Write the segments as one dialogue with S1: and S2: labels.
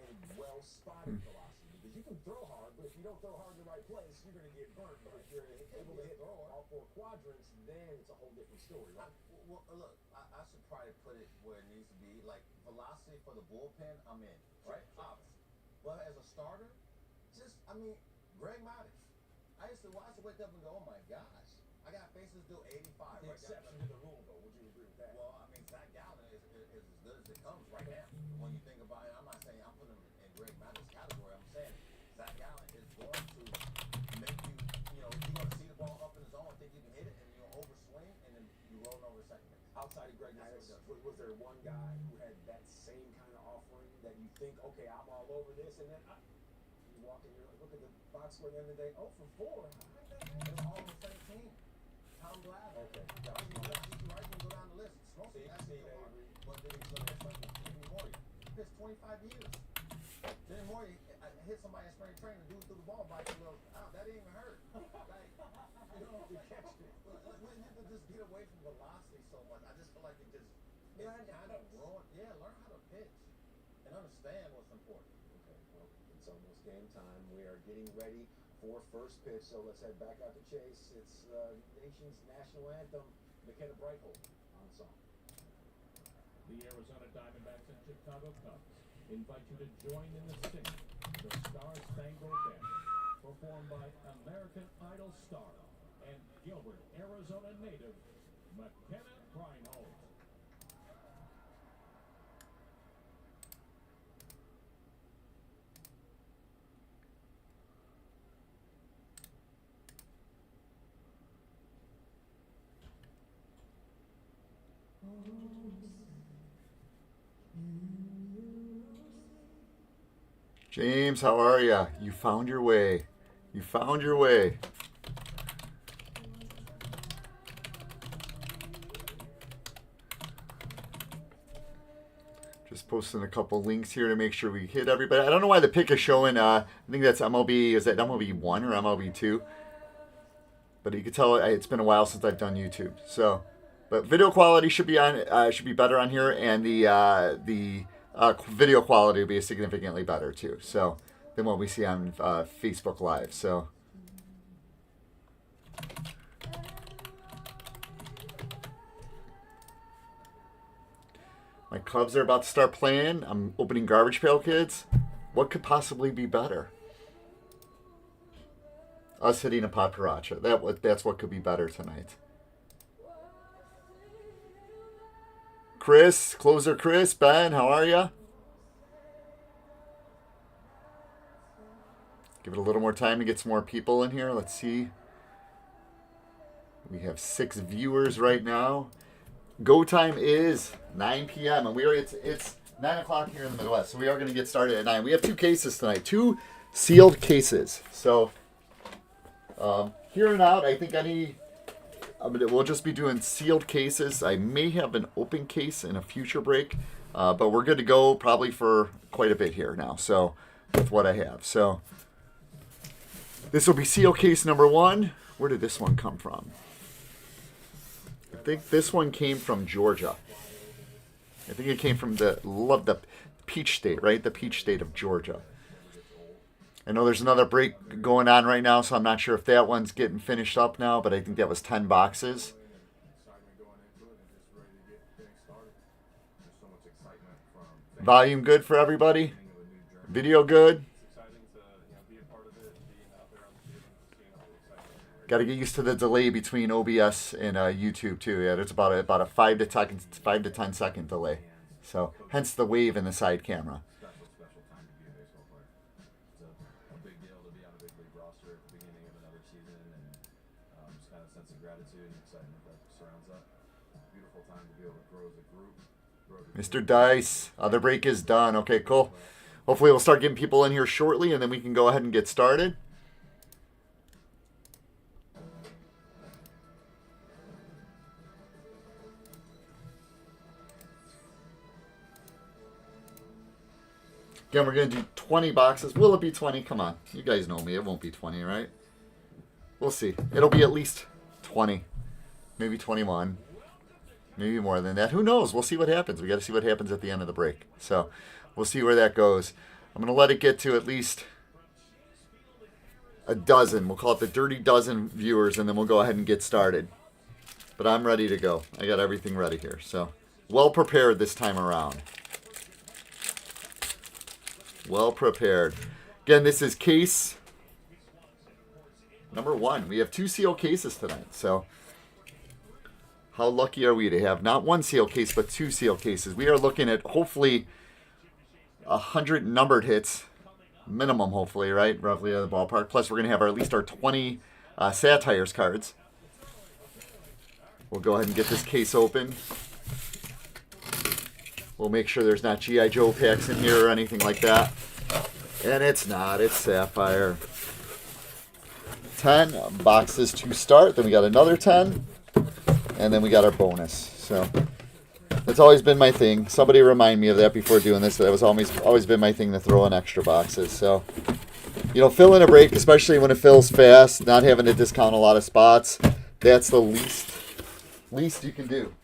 S1: a well-spotted velocity. Because you can throw hard, but if you don't throw hard in the right place, you're going to get burnt. But if you're able to hit all four quadrants, then it's a whole different story, right?
S2: Well, look, I should probably put it where it needs to be. Like, velocity for the bullpen, I'm in, right? Obviously. But as a starter, Greg Maddux. I used to wake up and go, oh my gosh, I got faces do 85.
S1: The exception to the rule, though. Would you agree with that?
S2: Well, I mean, Zach Gallen is as good as it comes right now. When you think about it, I'm not saying I'm putting him in Greg Maddux category. I'm saying Zach Gallen is going to make you, you're going to see the ball up in the zone, think you can hit it, and you'll overswing, and then you roll over second base.
S1: Outside of Greg Maddux, was there one guy who had that same kind of offering that you think, okay, I'm all over this, and then you walk in, you're like, look at the box score the other day, 0 for 4.
S2: They're all on the same team. Tom Glavine.
S1: Okay.
S2: You can go down the list. Smokey actually Avery. What did he look at? Jimmy Moore. He pitched 25 years. Jimmy Moore hit somebody in spring training, dude threw the ball by you. That didn't even hurt. Like,
S1: You catched it.
S2: We have to just get away from velocity so much. I just feel like it just
S1: Learn
S2: kind of ruined. Yeah, learn how to pitch and understand what's important.
S1: Okay, well, it's almost game time. We are getting ready for first pitch, so let's head back out to Chase. It's the nation's national anthem, McKenna Brighthold on song.
S3: The Arizona Diamondbacks and Chicago Cubs invite you to join in the singing, the Star-Spangled Banner, performed by American Idol star and Gilbert, Arizona native, McKenna Brighthold.
S4: James, how are ya? You found your way. You found your way. Just posting a couple links here to make sure we hit everybody. I don't know why the pick is showing. I think that's MLB. Is that MLB 1 or MLB 2? But you can tell it's been a while since I've done YouTube. So, but video quality should be on. Should be better on here, and the video quality will be significantly better too. So than what we see on Facebook Live. So. My Cubs are about to start playing. I'm opening Garbage Pail Kids. What could possibly be better? Us hitting a paparazzi. That's what could be better tonight. Chris, closer Chris, Ben, how are ya? Give it a little more time to get some more people in here. Let's see. We have 6 viewers right now. Go time is 9 p.m. and it's 9 o'clock here in the Midwest, so we are going to get started at 9. We have 2 cases tonight, 2 sealed cases. So here and out, I think we'll just be doing sealed cases. I may have an open case in a future break, but we're good to go probably for quite a bit here now. So with what I have, so this will be sealed case number 1. Where did this one come from? I think this one came from Georgia. I think it came from the peach state, right? The peach state of Georgia. I know there's another break going on right now, so I'm not sure if that one's getting finished up now, but I think that was 10 boxes. Volume good for everybody? Video good? Got to get used to the delay between OBS and YouTube too. Yeah, there's about a 5 to 10 second delay. So hence the wave in the side camera. Mr. Dice, other break is done. Okay, cool. Hopefully we'll start getting people in here shortly, and then we can go ahead and get started. Again, we're going to do 20 boxes. Will it be 20? Come on. You guys know me. It won't be 20, right? We'll see. It'll be at least 20. Maybe 21. Maybe more than that. Who knows? We'll see what happens. We got to see what happens at the end of the break. So we'll see where that goes. I'm going to let it get to at least a dozen. We'll call it the dirty dozen viewers, and then we'll go ahead and get started. But I'm ready to go. I got everything ready here. So, well prepared this time around. Well prepared. Again, this is case number 1. We have 2 sealed cases tonight. So, how lucky are we to have not 1 sealed case, but 2 sealed cases? We are looking at hopefully 100 numbered hits. Minimum, hopefully, right? Roughly at the ballpark. Plus, we're going to have at least our 20 Sapphires cards. We'll go ahead and get this case open. We'll make sure there's not G.I. Joe packs in here or anything like that. And it's not. It's Sapphire. 10 boxes to start. Then we got another 10. And then we got our bonus. So that's always been my thing. Somebody remind me of that before doing this. That was always been my thing, to throw in extra boxes. So, you know, fill in a break, especially when it fills fast, not having to discount a lot of spots. That's the least you can do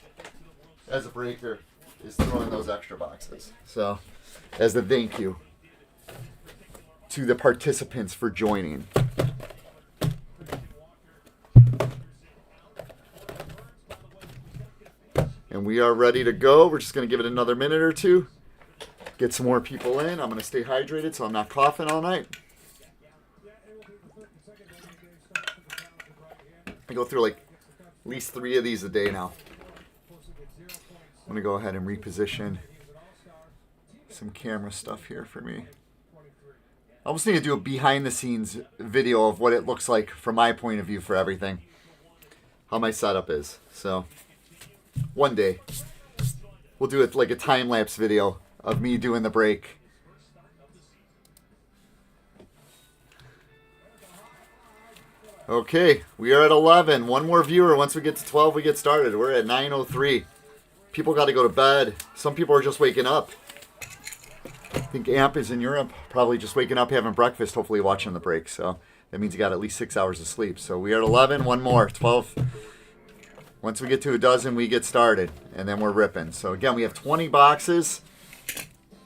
S4: as a breaker, is throw in those extra boxes. So, as a thank you to the participants for joining. And we are ready to go. We're just going to give it another minute or two. Get some more people in. I'm going to stay hydrated so I'm not coughing all night. I go through like at least 3 of these a day now. I'm going to go ahead and reposition some camera stuff here for me. I almost need to do a behind the scenes video of what it looks like from my point of view for everything. How my setup is. So one day we'll do it like a time-lapse video of me doing the break. Okay, we are at 11. One more viewer. Once we get to 12, we get started. We're at 9:03. People got to go to bed. Some people are just waking up. I think Amp is in Europe, probably just waking up, having breakfast, hopefully watching the break. So that means you got at least 6 hours of sleep. So we are at 11. One more. 12. Once we get to a dozen, we get started, and then we're ripping. So, again, we have 20 boxes.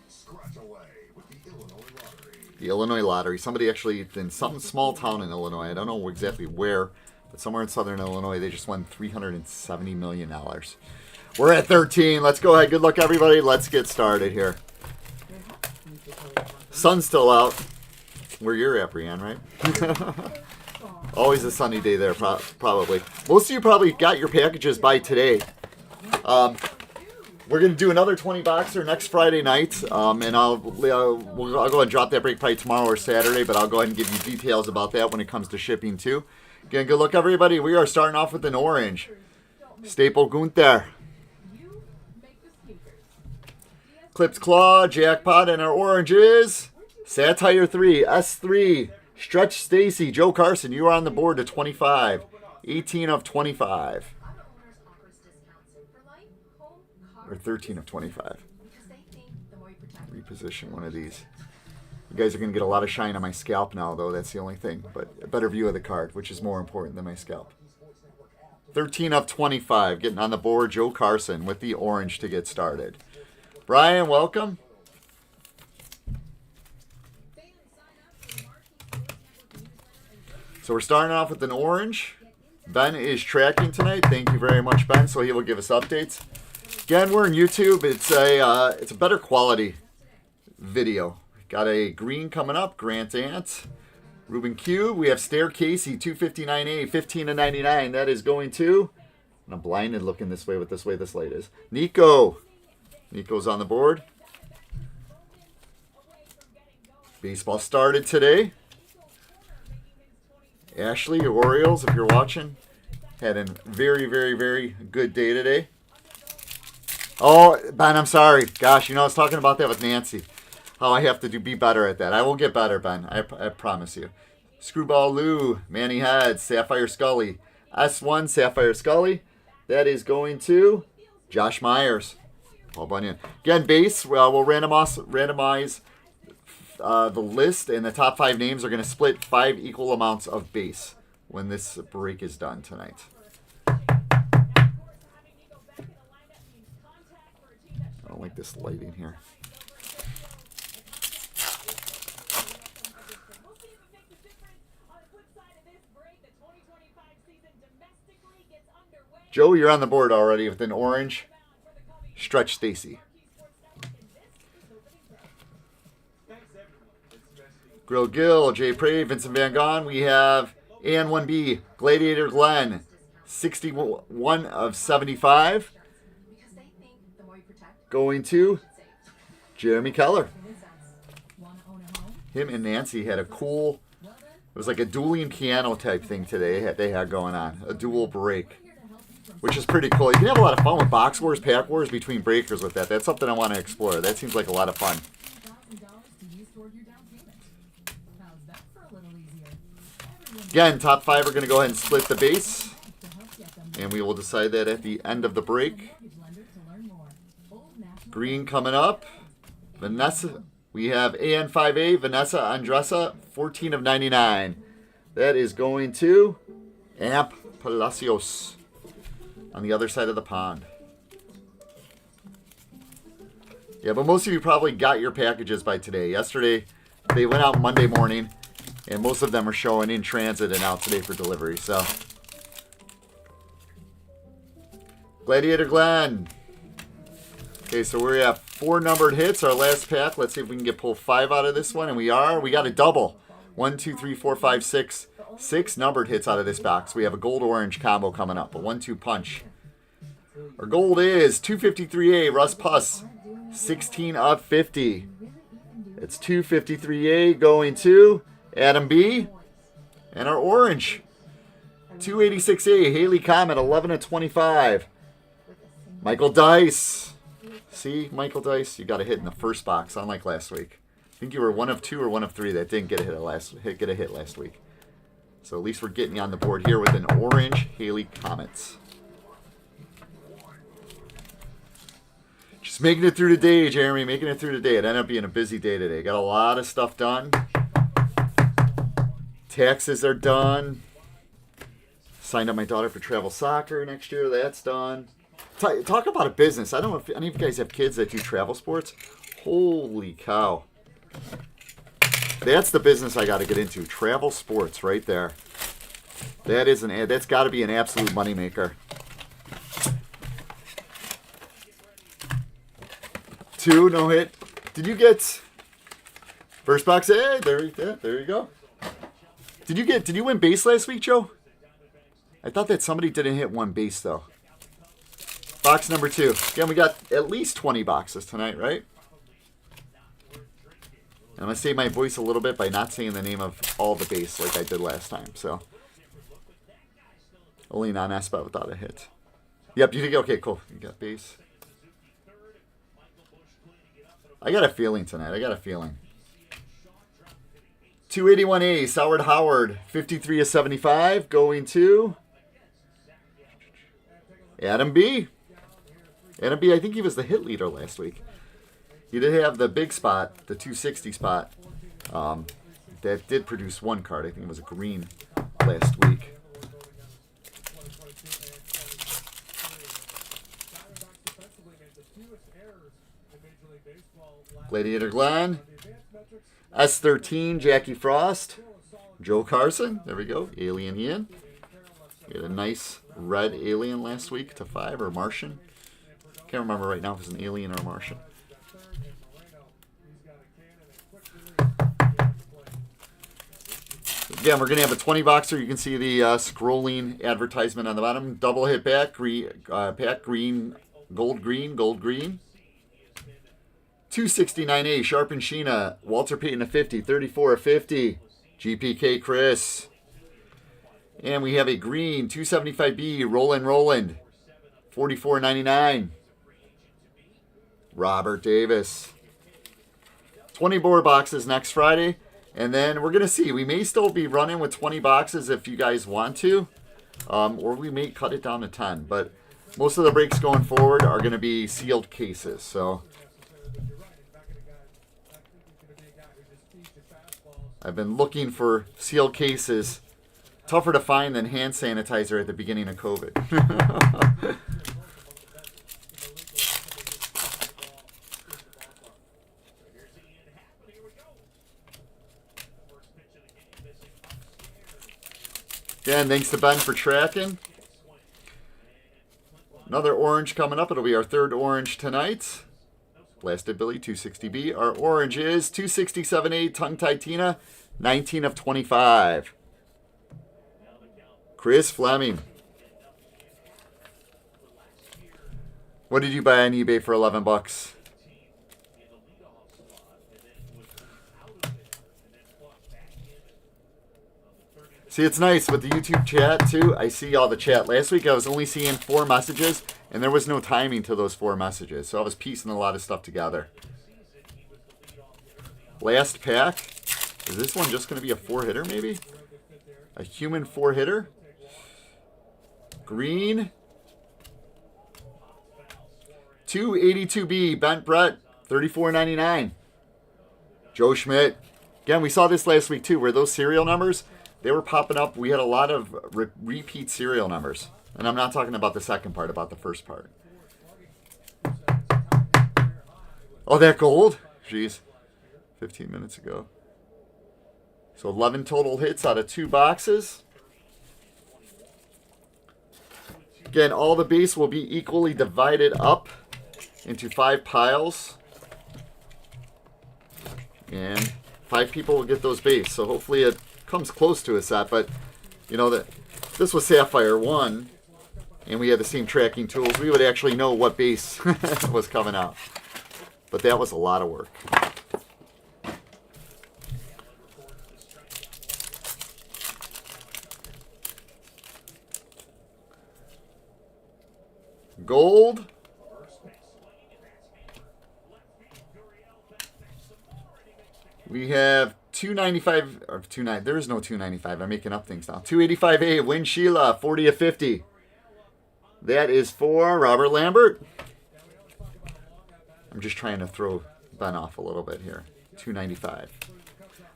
S2: Scratch away with the Illinois Lottery.
S4: The Illinois Lottery. Somebody actually, in some small town in Illinois, I don't know exactly where, but somewhere in southern Illinois, they just won $370 million. We're at 13. Let's go ahead. Good luck, everybody. Let's get started here. Sun's still out. Where you're at, Brianne, right? Always a sunny day there, probably. Most of you probably got your packages by today. We're going to do another 20 boxer next Friday night, and I'll go ahead and drop that break probably tomorrow or Saturday, but I'll go ahead and give you details about that when it comes to shipping too. Again, good luck, everybody. We are starting off with an orange. Staple Gunther. Clips Claw, Jackpot, and our orange is Satire 3, S3. Stretch Stacy, Joe Carson, you are on the board to 25. 18 of 25. Or 13 of 25. Reposition one of these. You guys are going to get a lot of shine on my scalp now, though. That's the only thing. But a better view of the card, which is more important than my scalp. 13 of 25. Getting on the board, Joe Carson with the orange to get started. Brian, welcome. So we're starting off with an orange. Ben is tracking tonight. Thank you very much, Ben. So he will give us updates. Again, we're in YouTube. It's a better quality video. Got a green coming up. Grant Ant. Ruben Q. We have Staircasey 259A 15 to 99. That is going to. And I'm blinded looking this way with this light is. Nico. Nico's on the board. Baseball started today. Ashley, your Orioles, if you're watching, had a very, very, very good day today. Oh, Ben, I'm sorry. Gosh, I was talking about that with Nancy. How I have to be better at that. I will get better, Ben. I promise you. Screwball Lou, Manny Head, Sapphire Scully. S1, Sapphire Scully. That is going to Josh Myers. Paul Bunyan. Again, base, we'll randomize the list, and the top 5 names are going to split 5 equal amounts of base when this break is done tonight. I don't like this lighting here. Joe, you're on the board already with an orange. Stretch Stacy. Grill Gill, Jay Prey, Vincent Van Gogh. We have AN1B, Gladiator Glenn, 61 of 75. Going to Jeremy Keller. Him and Nancy had a cool, it was like a dueling piano type thing today they had going on. A dual break, which is pretty cool. You can have a lot of fun with box wars, pack wars between breakers with that. That's something I want to explore. That seems like a lot of fun. Again, top 5 are going to go ahead and split the base. And we will decide that at the end of the break. Green coming up. Vanessa. We have AN5A, Vanessa Andressa, 14 of 99. That is going to Amp Palacios on the other side of the pond. Yeah, but most of you probably got your packages by today. Yesterday, they went out Monday morning. And most of them are showing in transit and out today for delivery. So, Gladiator Glenn. Okay, so we have 4 numbered hits. Our last pack. Let's see if we can pull 5 out of this one. And we are. We got a double. 1, 2, 3, 4, 5, 6. 6 numbered hits out of this box. We have a gold-orange combo coming up. A 1-2 punch. Our gold is 253A, Russ Puss. 16 of 50. It's 253A going to Adam B. And our orange, 286A, Haley Comet, 11 of 25. Michael Dice. See, Michael Dice, you got a hit in the first box, unlike last week. I think you were 1 of 2 or 1 of 3 that didn't get a hit last week. So at least we're getting you on the board here with an orange Haley Comet. Just making it through the day, Jeremy. Making it through the day. It ended up being a busy day today. Got a lot of stuff done. Taxes are done. Signed up my daughter for travel soccer next year. That's done. Talk about a business. I don't know if any of you guys have kids that do travel sports. Holy cow. That's the business I got to get into. Travel sports right there. That's got to be an absolute moneymaker. 2, no hit. Did you get first box? Hey, there you go. Did you win base last week, Joe? I thought that somebody didn't hit 1 base, though. Box number 2. Again, we got at least 20 boxes tonight, right? And I'm going to save my voice a little bit by not saying the name of all the base like I did last time. So, only non-Espa without a hit. Yep, you think, okay, cool. You got base. I got a feeling tonight. 281A, Soward Howard, 53 of 75, going to Adam B. Adam B, I think he was the hit leader last week. He did have the big spot, the 260 spot, that did produce 1 card. I think it was a green last week. Gladiator Glenn. S13, Jackie Frost. Joe Carson. There we go. Alien Ian. We had a nice red alien last week to 5, or Martian. Can't remember right now if it's an alien or a Martian. Again, we're going to have a 20 boxer. You can see the scrolling advertisement on the bottom. Double hit back, pack green, gold green, gold green. 269A, Sharp and Sheena, Walter Payton of 50, 34 of 50. GPK Chris. And we have a green, 275B, Roland, 44.99. Robert Davis. 20 board boxes next Friday. And then we're going to see. We may still be running with 20 boxes if you guys want to. Or we may cut it down to 10. But most of the breaks going forward are going to be sealed cases. So I've been looking for sealed cases. Tougher to find than hand sanitizer at the beginning of COVID. Again, thanks to Ben for tracking. Another orange coming up. It'll be our third orange tonight. Blasted Billy, 260B. Our orange is 267A, Tongue Tied Tina, 19 of 25. Chris Fleming. What did you buy on eBay for 11 bucks? See, it's nice with the YouTube chat, too. I see all the chat. Last week, I was only seeing 4 messages, and there was no timing to those 4 messages. So I was piecing a lot of stuff together. Last pack. Is this one just going to be a 4-hitter, maybe? A human 4-hitter? Green. 282B, Bent Brett, $34.99. Joe Schmidt. Again, we saw this last week, too, where those serial numbers, they were popping up. We had a lot of repeat serial numbers. And I'm not talking about the second part, about the first part. Oh, that gold? Jeez. 15 minutes ago. So 11 total hits out of 2 boxes. Again, all the base will be equally divided up into 5 piles. And 5 people will get those base. So hopefully it comes close to a set. But, you know, that this was Sapphire 1. And we had the same tracking tools. We would actually know what base was coming out. But that was a lot of work. Gold. We have 295 or 29. There is no 295. I'm making up things now. 285A, Win Sheila, 40 of 50. That is for Robert Lambert. I'm just trying to throw Ben off a little bit here. 295.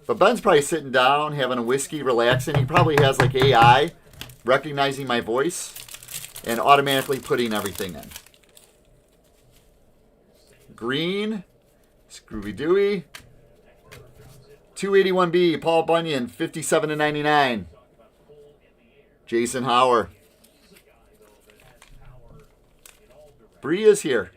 S4: But Ben's probably sitting down, having a whiskey, relaxing. He probably has like AI recognizing my voice and automatically putting everything in. Green, Scooby Dooey. 281B, Paul Bunyan, 57 to 99. Jason Hauer. Bree is here.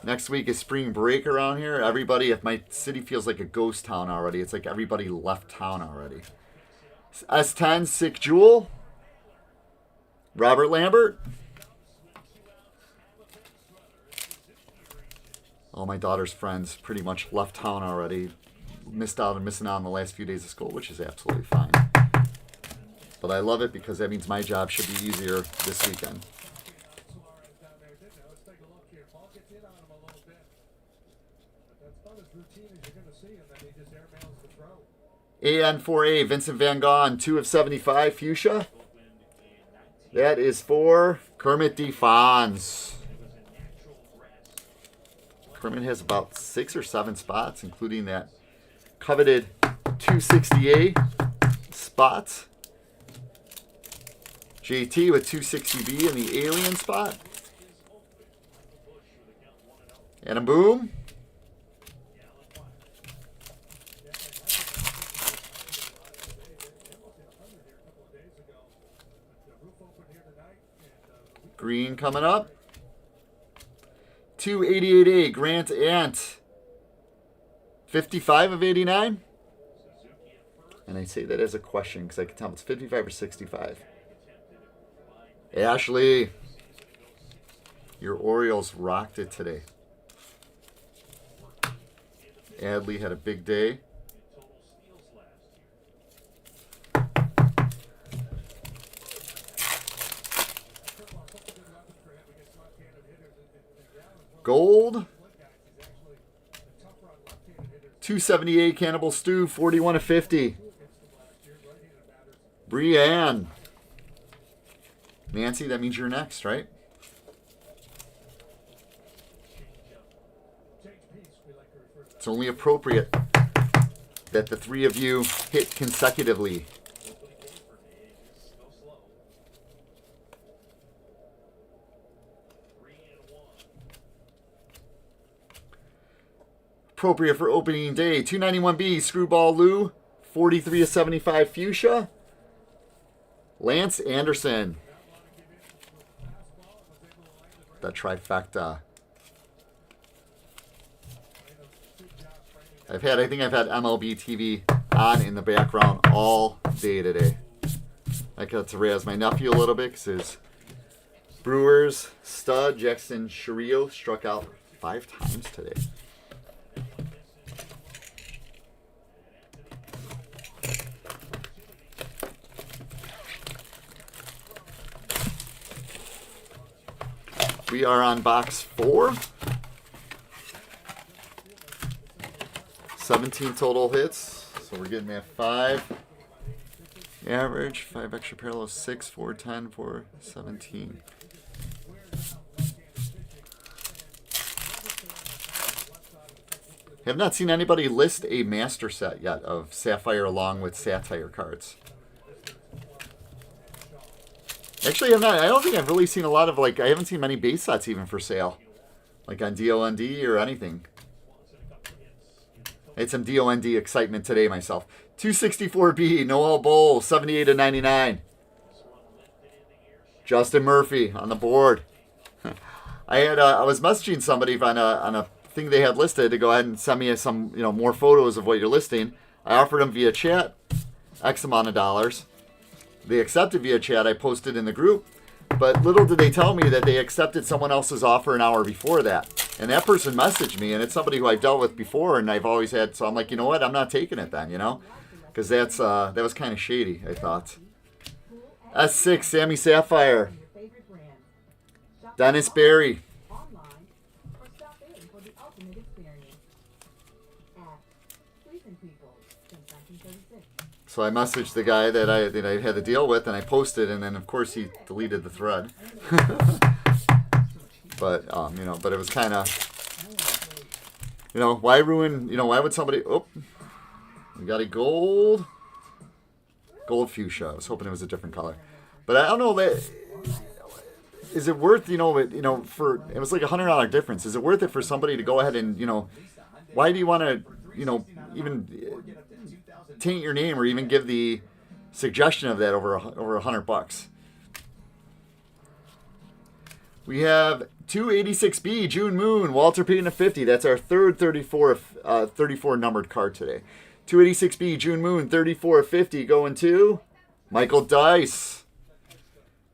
S4: Next week is spring break around here. Everybody, if my city feels like a ghost town already, it's like everybody left town already. S10, Sick Jewel. Robert Lambert. All my daughter's friends pretty much left town already. Missing out on the last few days of school, which is absolutely fine. But I love it because that means my job should be easier this weekend. AN4A, Vincent Van Gogh, 2 of 75, Fuchsia. That is for Kermit D. Fonz. Kermit has about 6 or 7 spots, including that coveted 260A spot. JT with 260B in the alien spot. And a boom. Green coming up. 288A, Grant Ant. 55 of 89. And I say that as a question because I can tell if it's 55 or 65. Ashley, your Orioles rocked it today. Adley had a big day. Gold. 278 Cannibal Stew, 41 of 50. Brianne. Nancy, that means you're next, right? It's only appropriate that the 3 of you hit consecutively. Appropriate for opening day. 291B, Screwball Lou. 43 of 75, Fuchsia. Lance Anderson. The trifecta. I think I've had MLB TV on in the background all day today. I got to razz my nephew a little bit because his Brewers stud Jackson Chourio struck out 5 times today. We are on box 4. 17 total hits. So we're getting that 5 average, 5 extra parallels, 6, 4, 10, 4, 17. Have not seen anybody list a master set yet of Sapphire along with Satire cards. Actually, I don't think I've really seen a lot of, like, I haven't seen many base sets even for sale. Like on DOND or anything. I had some DOND excitement today myself. 264B, Noel Bowl, 78 of 99. Justin Murphy on the board. I was messaging somebody on a thing they had listed to go ahead and send me some more photos of what you're listing. I offered them via chat X amount of dollars. They accepted via chat. I posted in the group. But little did they tell me that they accepted someone else's offer an hour before that. And that person messaged me, and it's somebody who I've dealt with before, and I've always had, so I'm like, you know what, I'm not taking it then, Because that was kind of shady, I thought. S6, Sammy Sapphire. Dennis Berry. So I messaged the guy that I had to deal with, and I posted, and then of course he deleted the thread. But but it was kind of, why ruin? Why would somebody? Oh, we got a gold fuchsia. I was hoping it was a different color, but I don't know that. Is it worth? For it was like $100 difference. Is it worth it for somebody to go ahead and why do you want to even taint your name or even give the suggestion of that over $100? We have 286B June Moon, Walter Payton of 50. That's our third 34 numbered card today. 286B June Moon, 34 of 50 going to Michael Dice.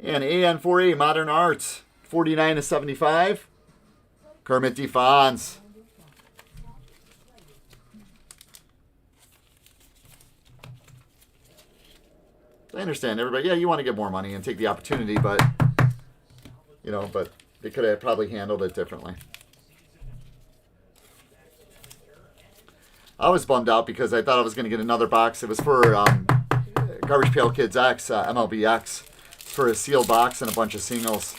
S4: And AN4A Modern Art, 49 of 75, Kermit DeFons. I understand everybody. Yeah, you want to get more money and take the opportunity, but but they could have probably handled it differently. I was bummed out because I thought I was going to get another box. It was for Garbage Pail Kids X, MLB X, for a sealed box and a bunch of singles.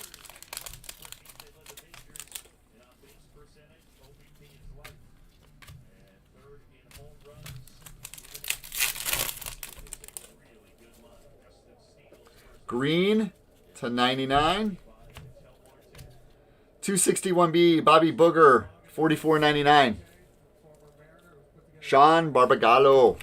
S4: Green to 99. 261B Bobby Booger, 44.99. Sean Barbagallo.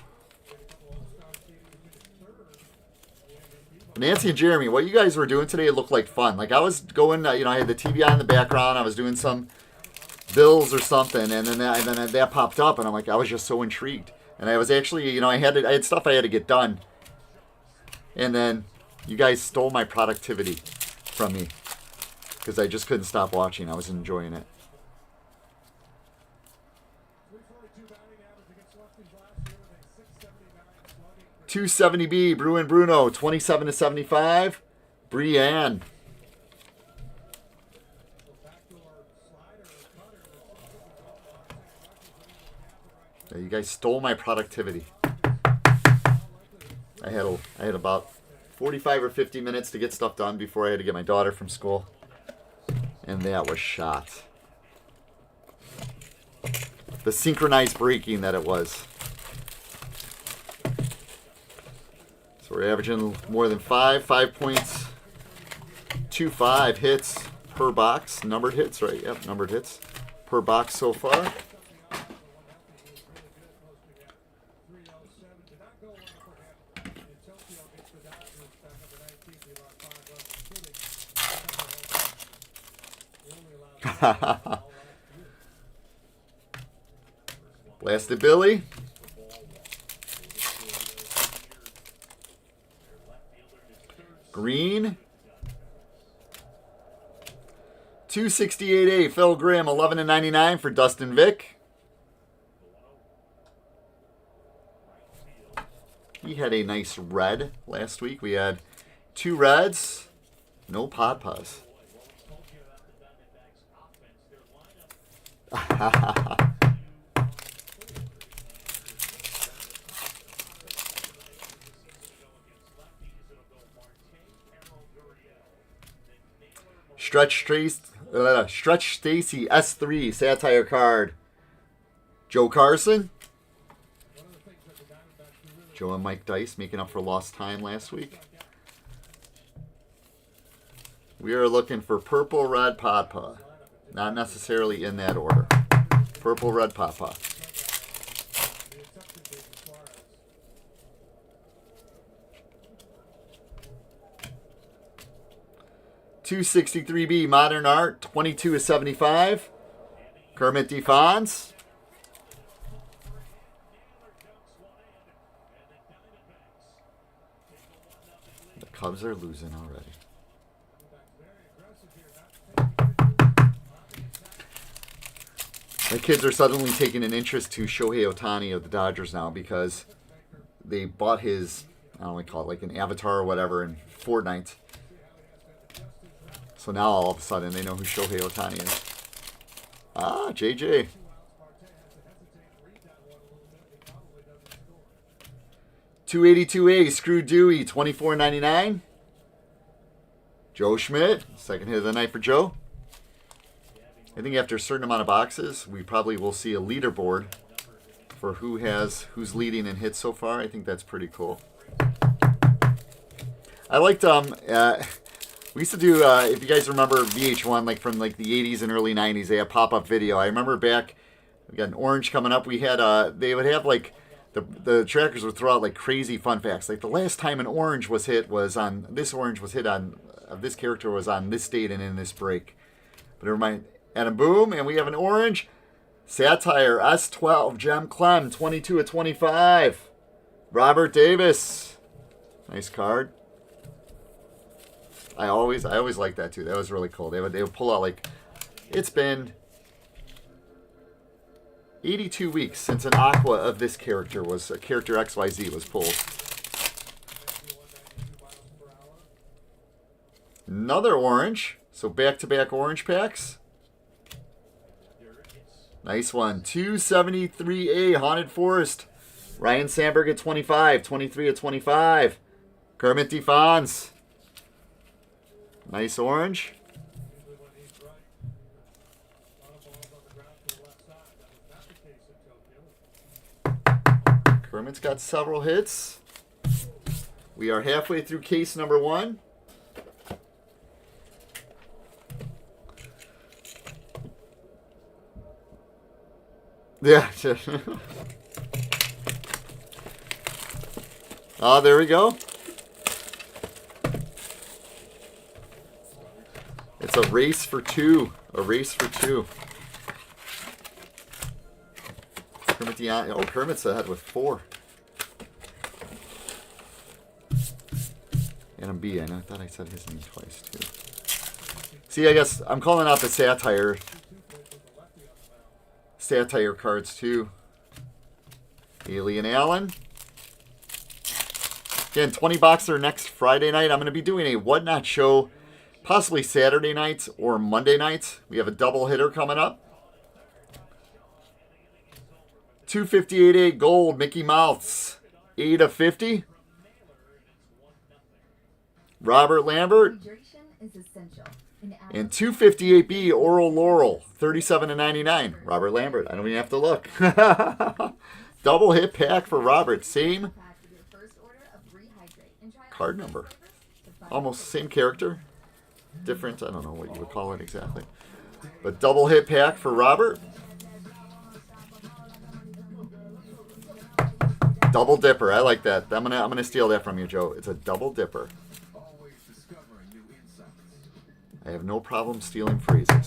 S4: Nancy and Jeremy, what you guys were doing today looked like fun. Like I was going, I had the TV on in the background. I was doing some bills or something, and then that popped up, and I'm like, I was just so intrigued. And I was actually, I had stuff I had to get done, and then you guys stole my productivity from me because I just couldn't stop watching. I was enjoying it. $270B Bruin Bruno, 27 to 75. Brienne. Yeah, you guys stole my productivity. I had about 45 or 50 minutes to get stuff done before I had to get my daughter from school. And that was shot. The synchronized braking that it was. So we're averaging more than 5.25 hits per box. Numbered hits, right? Yep, numbered hits per box so far. Blasted Billy. Green. 268A, Phil Grimm, 11/99 for Dustin Vick. He had a nice red last week. We had 2 reds, no PADPAs. Stretch Stacy S3 Sapphire card. Joe Carson. Joe and Mike Dice making up for lost time last week. We are looking for purple red PADPA. Not necessarily in that order. Purple red PADPA. $263B Modern Art, 22/75. Kermit DeFons. The Cubs are losing already. My kids are suddenly taking an interest to Shohei Ohtani of the Dodgers now because they bought his, I don't want to call it like an avatar or whatever in Fortnite. So now all of a sudden they know who Shohei Ohtani is. Ah, JJ. $282A, Screw Dewey, $24.99. Joe Schmidt, second hit of the night for Joe. I think after a certain amount of boxes, we probably will see a leaderboard for who's leading in hits so far. I think that's pretty cool. I liked we used to do if you guys remember VH1 like from like the 80s and early 90s, they had pop-up video. I remember back, we got an Orange coming up. We had they would have like the trackers would throw out like crazy fun facts. Like the last time an orange was hit was on this orange was hit on this character was on this date and in this break. But never mind. And a boom, and we have an orange. Satire S12, Gem Clem, 22/25. Robert Davis. Nice card. I always like that too. That was really cool. They would pull out like, it's been 82 weeks since an aqua of this character was a character XYZ was pulled. Another orange. So back-to-back orange packs. Nice one. 273A Haunted Forest. Ryan Sandberg at 25. 23/25. Kermit DeFons. Nice orange. Kermit's got several hits. We are halfway through case number 1. Yeah. Oh, there we go. It's a race for 2. A race for 2. Kermit's ahead with 4. And a B. I thought I said his name twice, too. See, I guess I'm calling out the satire cards, too. Alien Allen. Again, 20 boxer next Friday night. I'm going to be doing a Whatnot show, possibly Saturday night or Monday night. We have a double hitter coming up. 258A gold, Mickey Mouse, 8/50. Robert Lambert. And 258B Oral Laurel, 37/99. Robert Lambert. I don't even have to look. Double hit pack for Robert. Same card number. Almost same character. Different. I don't know what you would call it exactly. But double hit pack for Robert. Double dipper. I like that. I'm gonna steal that from you, Joe. It's a double dipper. I have no problem stealing phrases.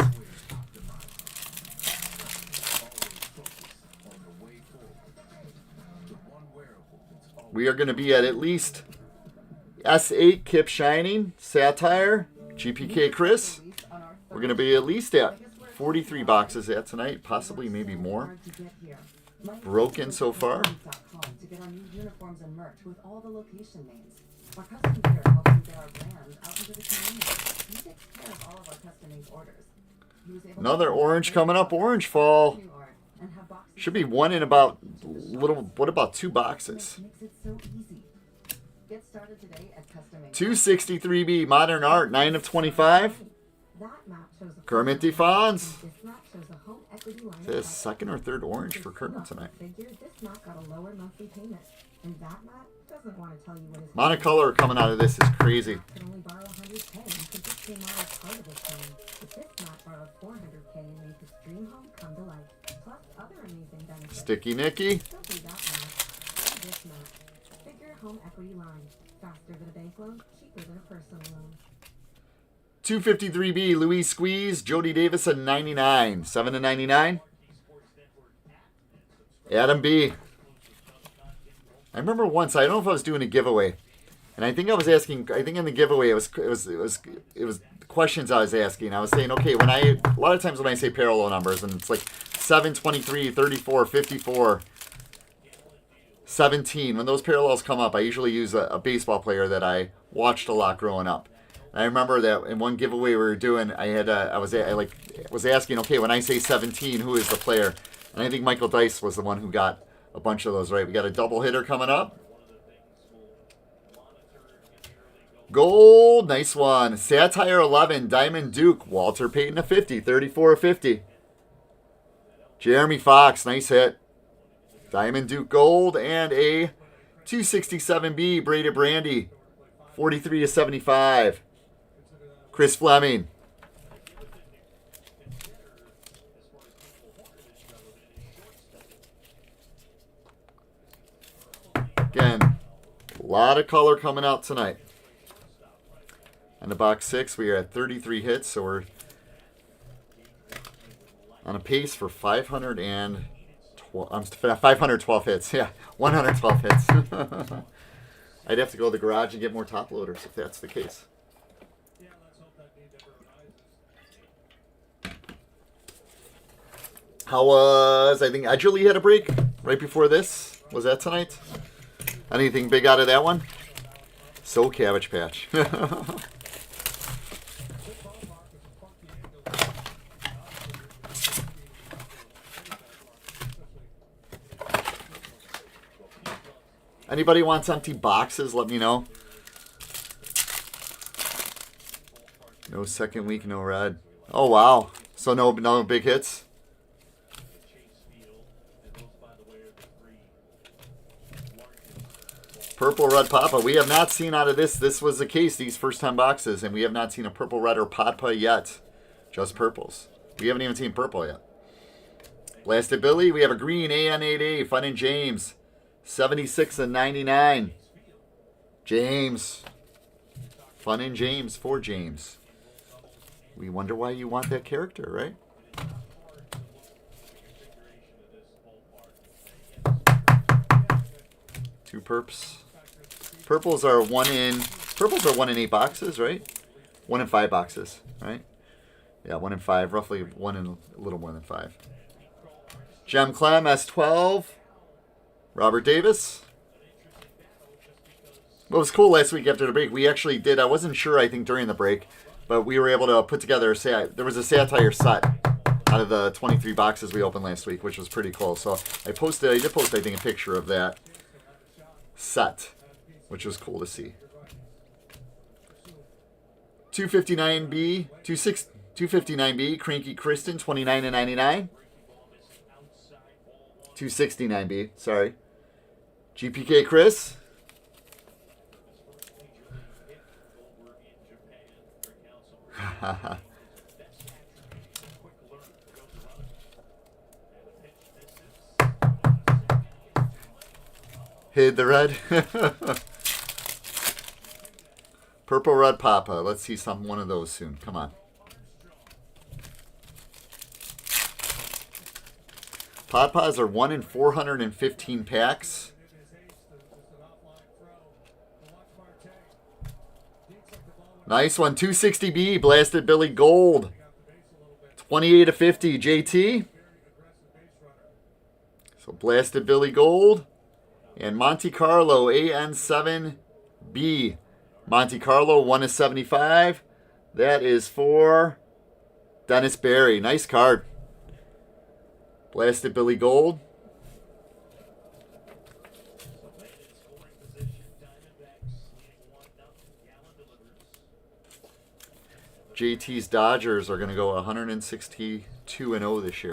S4: we are going to be at least S8 Kip Shining, Satire, GPK Chris. We're going to be at least at 43 boxes at tonight, possibly maybe more. Broken so far.
S5: To get our new uniforms and merch with all the location names. Our custom gear helps you get our brand out into the community. He takes care of all of our custom made orders. He was able
S4: Another
S5: to
S4: orange coming up, orange fall.
S5: new art and have boxes
S4: Should be one in about what about 2 boxes?
S5: makes it so easy. Get started today at custom made.
S4: 263B Modern Art, 9 of 25.
S5: That map shows a
S4: Kermit Defons.
S5: This map shows a home equity line.
S4: Is this second or third orange for Kermit tonight?
S5: Figure this map got a lower monthly payment, and that map doesn't want to tell you what his
S4: Monocolor coming out of this is crazy.
S5: could only borrow 100K and could just came out as part of his plan. But this map borrowed 400K and made his dream home come to life. Plus other amazing benefits.
S4: Sticky Nicky.
S5: Don't do that map. Do this map. Figure home equity line. Faster than a bank loan, cheaper than a personal loan.
S4: 253B Louise Squeeze, Jody Davis at 99. 7 to 99. Adam B. I remember once, I don't know if I was doing a giveaway, and I think I was asking. I think in the giveaway it was questions I was asking. I was saying, okay, a lot of times when I say parallel numbers, and it's like 7, 23, 34, 54, 17. When those parallels come up, I usually use a baseball player that I watched a lot growing up. And I remember that in one giveaway we were doing, I was asking, okay, when I say 17, who is the player? And I think Michael Dice was the one who got a bunch of those right. We got a double hitter coming up. Gold, nice one. Satire 11, Diamond Duke, Walter Payton a 50, 34 of 50. Jeremy Fox, nice hit. Diamond Duke Gold and a 267B Braided Brandy, 43 to 75. Chris Fleming. Again, a lot of color coming out tonight. On the box 6, we are at 33 hits, so we're on a pace for 512 hits. Yeah, 112 hits. I'd have to go to the garage and get more top loaders if that's the case. How was, I think Edgerly had a break right before this. Was that tonight? Anything big out of that one? So Cabbage Patch. Anybody wants empty boxes, let me know. No second week, no red. Oh, wow. So no big hits? Purple Red Papa. We have not seen out of this. This was the case, these first 10 boxes, and we have not seen a Purple Red or PADPA yet. Just purples. We haven't even seen purple yet. Blasted Billy. We have a green AN8A. Fun and James. 76 and 99. James. Fun and James for James. We wonder why you want that character, right? Two perps. Purples are 1 in 8 boxes, right? 1 in 5 boxes, right? Yeah, 1 in 5, roughly 1 in a little more than 5. Gem Clem S12. Robert Davis. What was cool last week after the break, we actually did, I wasn't sure, I think, during the break, but we were able to put together, there was a Satire set out of the 23 boxes we opened last week, which was pretty cool. So I did post, I think, a picture of that set, which was cool to see. 259B, 259B, Cranky Kristen, 29 and 99. 269B, sorry. GPK Chris. Hid the red. Purple Red Papa. Let's see one of those soon. Come on. PADPAs are 1 in 415 packs. Nice one. 260B, Blasted Billy Gold. 28/50, JT. So Blasted Billy Gold. And Monte Carlo, AN7B. Monte Carlo, 1/75. That is for Dennis Barry. Nice card. Blasted Billy Gold. JT's Dodgers are going to go 162-0 this year.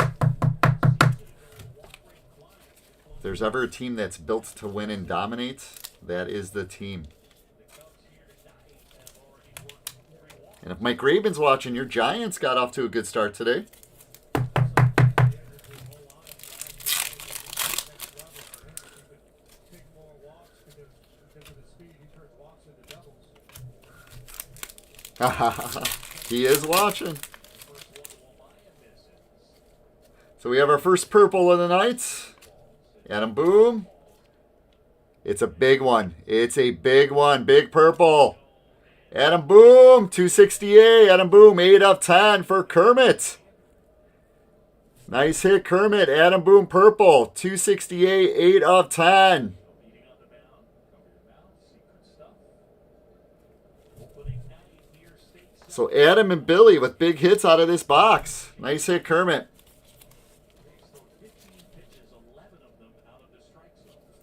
S4: If there's ever a team that's built to win and dominate, that is the team. And if Mike Rabin's watching, your Giants got off to a good start today. He is watching. So we have our first purple of the night. Adam Boom. It's a big one. It's a big one. Big purple. Adam Boom. 268. Adam Boom. 8/10 for Kermit. Nice hit, Kermit. Adam Boom purple. 268. 8/10. So Adam and Billy with big hits out of this box. Nice hit, Kermit.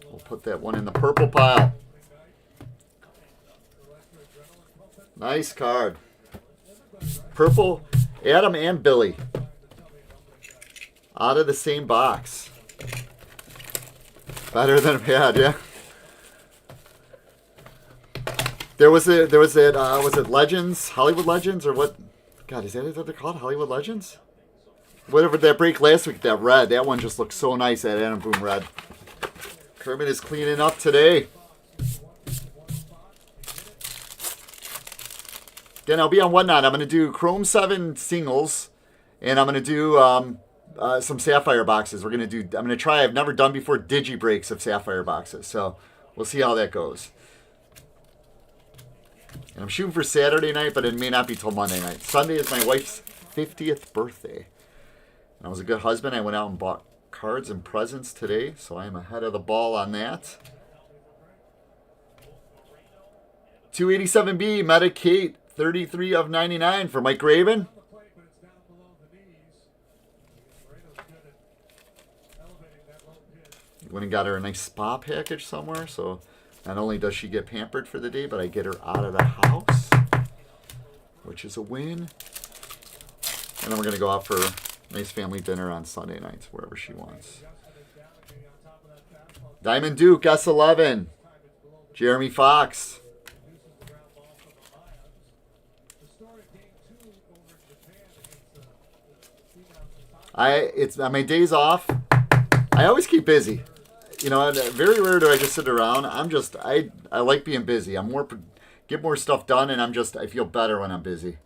S4: We'll put that one in the purple pile. Nice card. Purple, Adam and Billy. Out of the same box. Better than bad, yeah. There was that, was it Legends, Hollywood Legends, or what? God, is that what they're called? Hollywood Legends? Whatever that break last week, that red, that one just looks so nice, that Adam Boom red. Kermit is cleaning up today. Then I'll be on Whatnot. I'm going to do Chrome 7 singles, and I'm going to do some Sapphire boxes. I'm going to try, I've never done before, digi breaks of Sapphire boxes, so we'll see how that goes. And I'm shooting for Saturday night, but it may not be till Monday night. Sunday is my wife's 50th birthday. And I was a good husband. I went out and bought cards and presents today, so I am ahead of the ball on that. 287B, Medicate, 33/99 for Mike Raven. Went and got her a nice spa package somewhere, so not only does she get pampered for the day, but I get her out of the house, which is a win. And then we're going to go out for a nice family dinner on Sunday nights, wherever she wants. Diamond Duke, S11. Jeremy Fox. It's on my days off. I always keep busy. You know, very rare do I just sit around. I like being busy. Get more stuff done, and I feel better when I'm busy.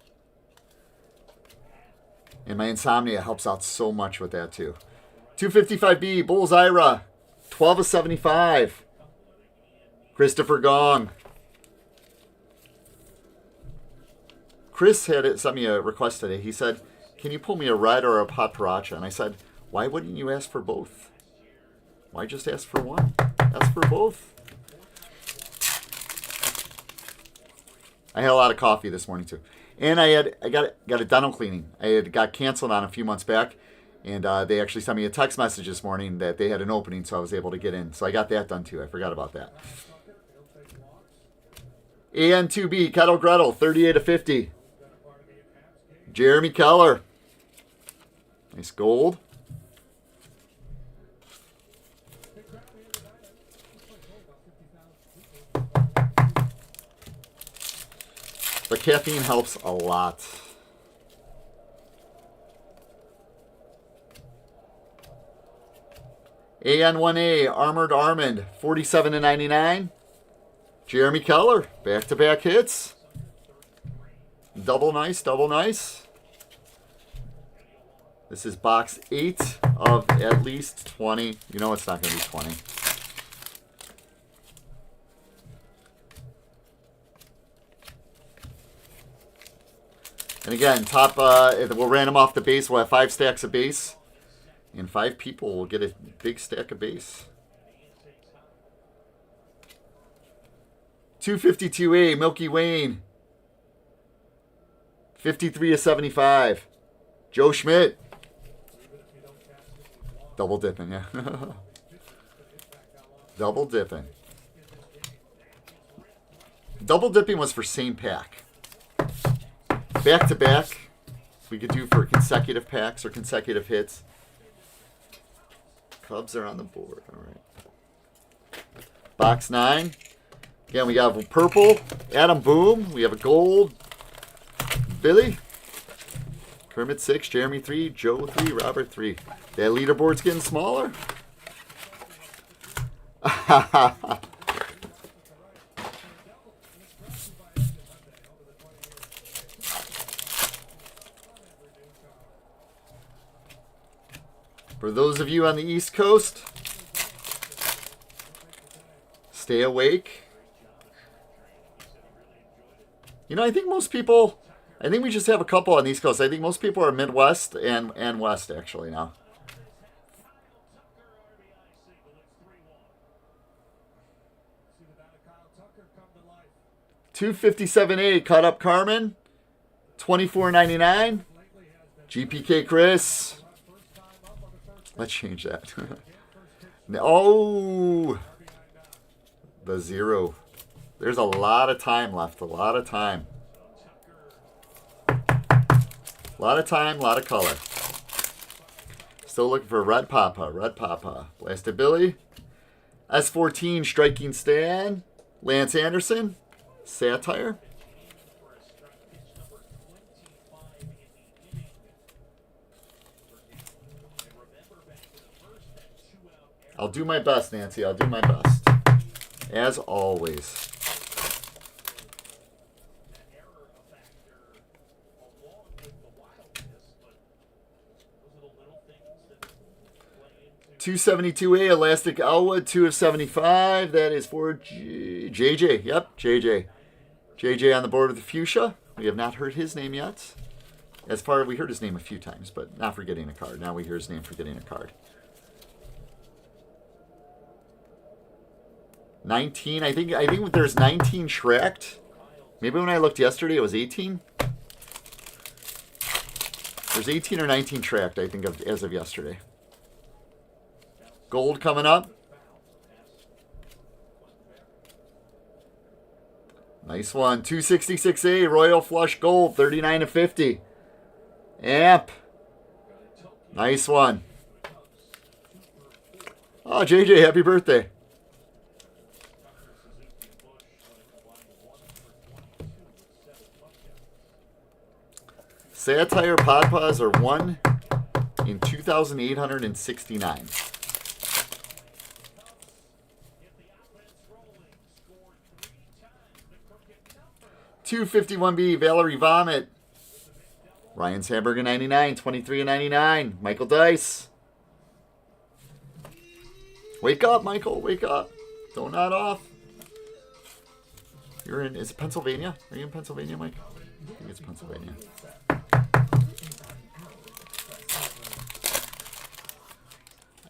S4: And my insomnia helps out so much with that too. 255B, Bulls Ira, 12/75. Christopher Gong. Chris sent me a request today. He said, "Can you pull me a red or a Patracha?" And I said, "Why wouldn't you ask for both? Why just ask for one? Ask for both." I had a lot of coffee this morning too, and I got a dental cleaning. I had got canceled on a few months back, and they actually sent me a text message this morning that they had an opening, so I was able to get in. So I got that done too. I forgot about that. AN2B Kettle Gretel, 38/50. Jeremy Keller, nice gold. But caffeine helps a lot. AN1A Armored Armand, 47/99. Jeremy Keller, back-to-back hits. Double nice, double nice. This is box 8 of at least 20. You know it's not going to be 20. And again, top, we'll random off the base. We'll have 5 stacks of base. And 5 people will get a big stack of base. 252A, Milky Wayne. 53 of 75. Joe Schmidt. Double dipping, yeah. Double dipping. Double dipping was for same pack. Back to back, we could do for consecutive packs or consecutive hits. Cubs are on the board. All right. Box 9. Again, we have a purple. Adam Boom. We have a gold. Billy. Kermit 6. Jeremy 3. Joe 3. Robert 3. That leaderboard's getting smaller. For those of you on the East Coast, stay awake. You know, I think most people, I think we just have a couple on the East Coast. I think most people are Midwest and West actually now. 257A, cut up Carmen. 24.99. GPK Chris. Let's change that. Oh, the 0. There's a lot of time left. A lot of time. A lot of time, a lot of color. Still looking for Red Papa. Red Papa. Blasted Billy. S14 Striking Stan. Lance Anderson. Sapphire. I'll do my best, Nancy. I'll do my best. As always. $272A Elastic Elwood, 2 of 75. That is for JJ. Yep, JJ. JJ on the board with the fuchsia. We have not heard his name yet. As far as we heard his name a few times, but not for getting a card. Now we hear his name for getting a card. 19. I think there's 19 tracked. Maybe when I looked yesterday it was 18. There's 18 or 19 tracked, I think, as of yesterday. Gold coming up. Nice one. 266A Royal Flush Gold, 39 of 50. Amp. Nice one. Oh, JJ, happy birthday. Satire PADPAs are 1 in 2,869. 251B Valerie Vomit. Ryan's Hamburger 99, 23 of 99. Michael Dice. Wake up, Michael. Wake up. Don't nod off. You're in, is it Pennsylvania? Are you in Pennsylvania, Mike? I think it's Pennsylvania.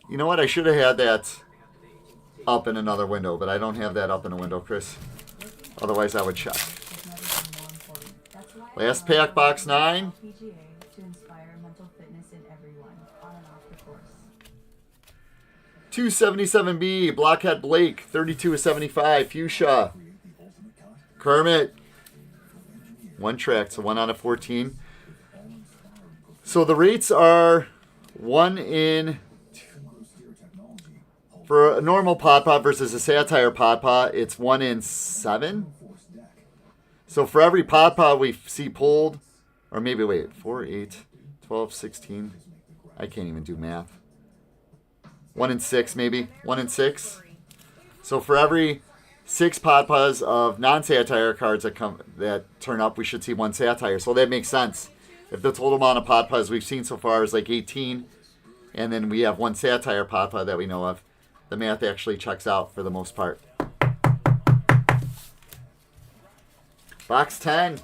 S4: You know what? I should have had that up in another window, but I don't have that up in a window, Chris. Otherwise, I would check. Last pack, box 9. 277B, Blockhead Blake, 32 of 75, Fuchsia. Kermit. 1 track, so 1 out of 14. So the rates are 1 in... For a normal PADPA versus a Satire PADPA, it's 1 in 7. So for every PADPA we see pulled, or maybe wait, 4, 8, 12, 16. I can't even do math. 1 in 6 maybe, 1 in 6. So for every 6 PADPAs of non-Satire cards that turn up, we should see 1 Satire. So that makes sense. If the total amount of PADPAs we've seen so far is like 18, and then we have 1 Satire PADPA that we know of, the math actually checks out for the most part. Box 10.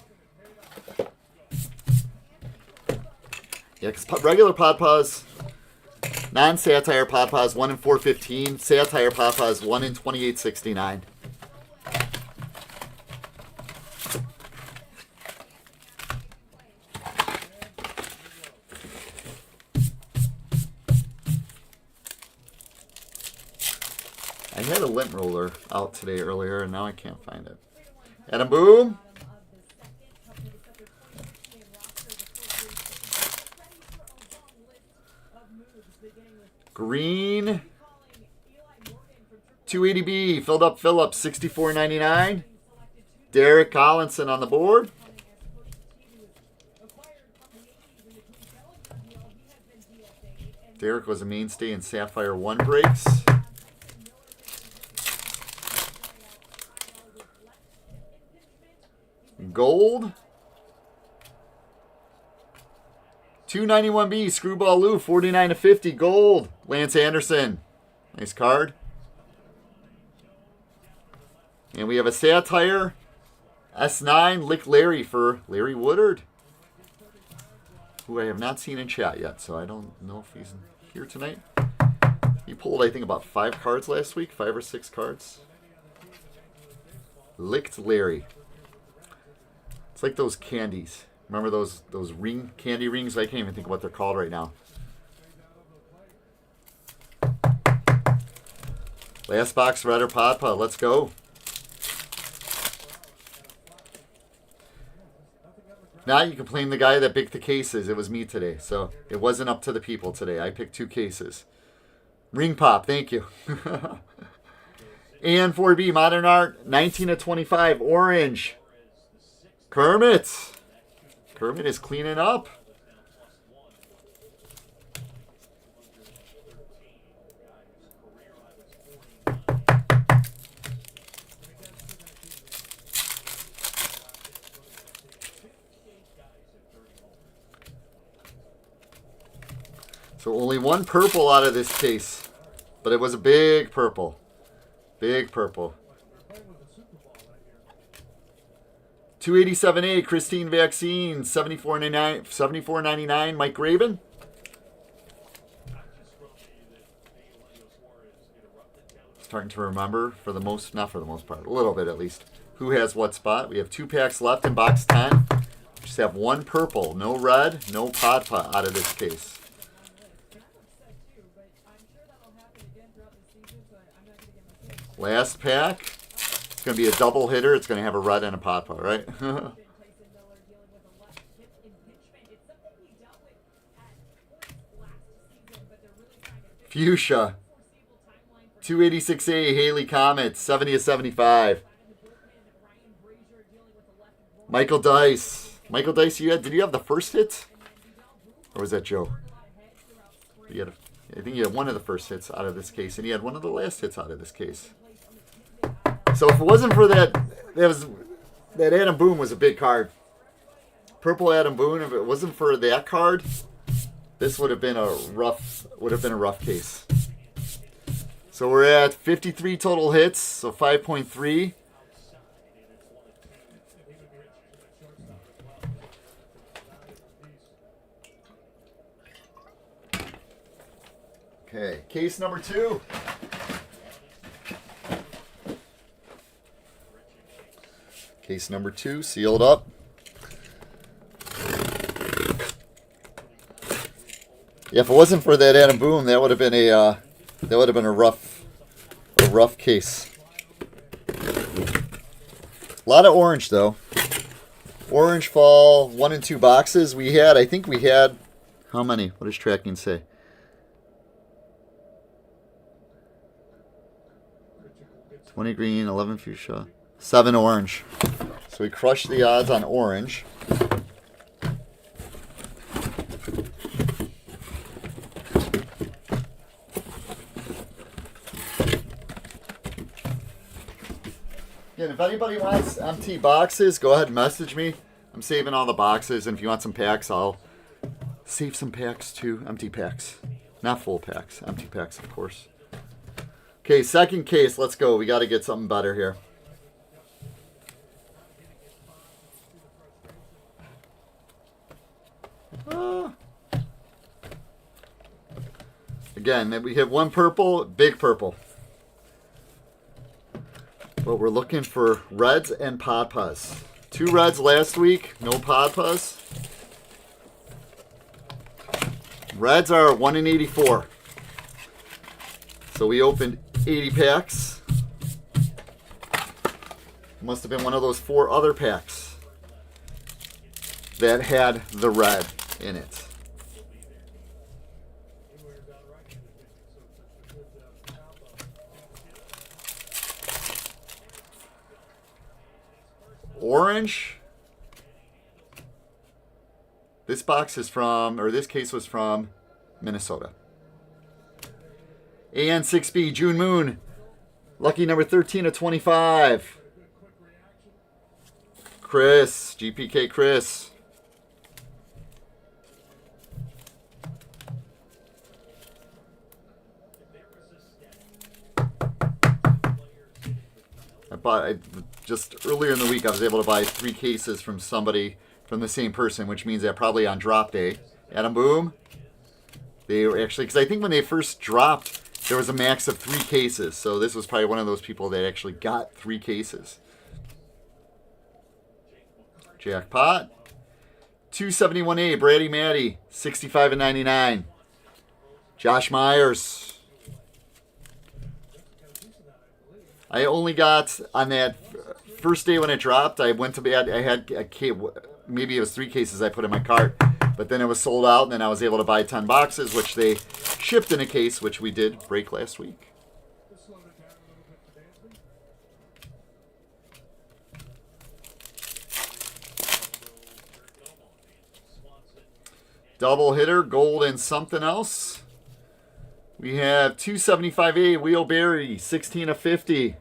S4: Yeah, because regular PADPAs, non-Sapphire PADPAs 1 in 415. Sapphire PADPAs 1 in 2869. I had a lint roller out today earlier, and now I can't find it. Adam Boom. Green. 280B. Filled up Phillips. 64.99. Derek Collinson on the board. Derek was a mainstay in Sapphire 1 breaks. Gold. 291B, Screwball Lou, 49/50, gold. Lance Anderson. Nice card. And we have a Sapphire S9, Lick Larry for Larry Woodard, who I have not seen in chat yet, so I don't know if he's here tonight. He pulled, I think, about 5 cards last week, 5 or 6 cards. Licked Larry. It's like those candies. Remember those candy rings? I can't even think of what they're called right now. Last box, Redder PADPA. Let's go. Now you can blame the guy that picked the cases. It was me today, so it wasn't up to the people today. I picked 2 cases. Ring pop, thank you. And 4B, Modern Art, 19/25, orange. Kermit. Kermit is cleaning up. So only 1 purple out of this case, but it was a big purple. Big purple. 287A, Christine Vaccine, 74.99, Mike Raven. Starting to remember, not for the most part, a little bit at least, who has what spot. We have 2 packs left in box 10. Just have 1 purple, no red, no PADPA out of this case. Last pack. It's going to be a double hitter. It's going to have a red and a PADPA, right? Fuchsia. 286A, Haley Comet, 70/75. Michael Dice. Michael Dice, did you have the first hit? Or was that Joe? I think you had one of the first hits out of this case, and he had one of the last hits out of this case. So if it wasn't for that Adam Boone was a big card. Purple Adam Boone, if it wasn't for that card, this would have been a rough case. So we're at 53 total hits, so 5.3. Okay, case number 2. Case number 2, sealed up. Yeah, if it wasn't for that Adam Boone, that would have been a rough case. A lot of orange though. Orange fall 1 and 2 boxes. I think we had how many? What does tracking say? $20 green, 11 fuchsia, 7 orange. So we crushed the odds on orange. Again, if anybody wants empty boxes, go ahead and message me. I'm saving all the boxes, and if you want some packs, I'll save some packs too. Empty packs. Not full packs. Empty packs, of course. Okay, second case. Let's go. We got to get something better here. Again, we hit one purple, big purple. But we're looking for reds and PADPAs. 2 reds last week, no PADPAs. Reds are 1 in 84. So we opened 80 packs. Must have been one of those 4 other packs that had the red in it. Orange. This box is from, or this case was from Minnesota. AN6B, June Moon. Lucky number 13 of 25. Chris, GPK Chris. Just earlier in the week, I was able to buy 3 cases from somebody from the same person, which means that probably on drop day. Adam Boom. They were actually, because I think when they first dropped, there was a max of 3 cases. So this was probably one of those people that actually got 3 cases. Jackpot. 271A, Brady Matty, 65 and 99. Josh Myers. I only got on that first day when it dropped. I went to bed. I had a case, maybe it was 3 cases I put in my cart, but then it was sold out, and then I was able to buy 10 boxes, which they shipped in a case, which we did break last week. Double hitter, gold and something else. We have 275A, Wheelberry, 16 of 50.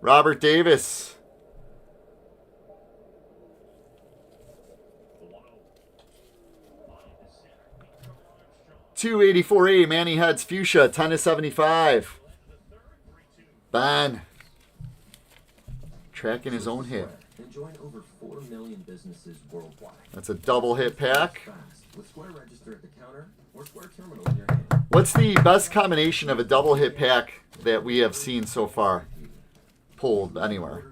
S4: Robert Davis. $284A, Manny Heads, Fuchsia, 10 of 75. Ben. Tracking his own hit.
S6: Enjoying over 4 million businesses worldwide.
S4: That's a double hit pack.
S6: With Square Register at the counter or Square Terminal in your hand.
S4: What's the best combination of a double hit pack that we have seen so far pulled anywhere?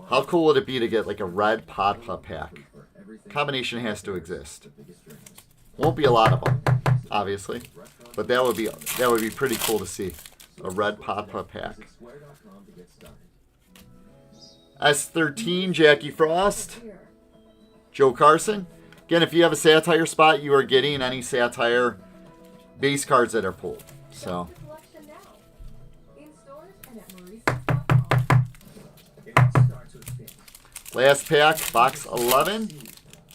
S4: How cool would it be to get like a red PADPA pack? Combination has to exist. Won't be a lot of them, obviously, but that would be pretty cool to see. A red PADPA pack. S13, Jackie Frost. Joe Carson. Again, if you have a Sapphire spot, you are getting any Sapphire base cards that are pulled. So. Last pack, box 11.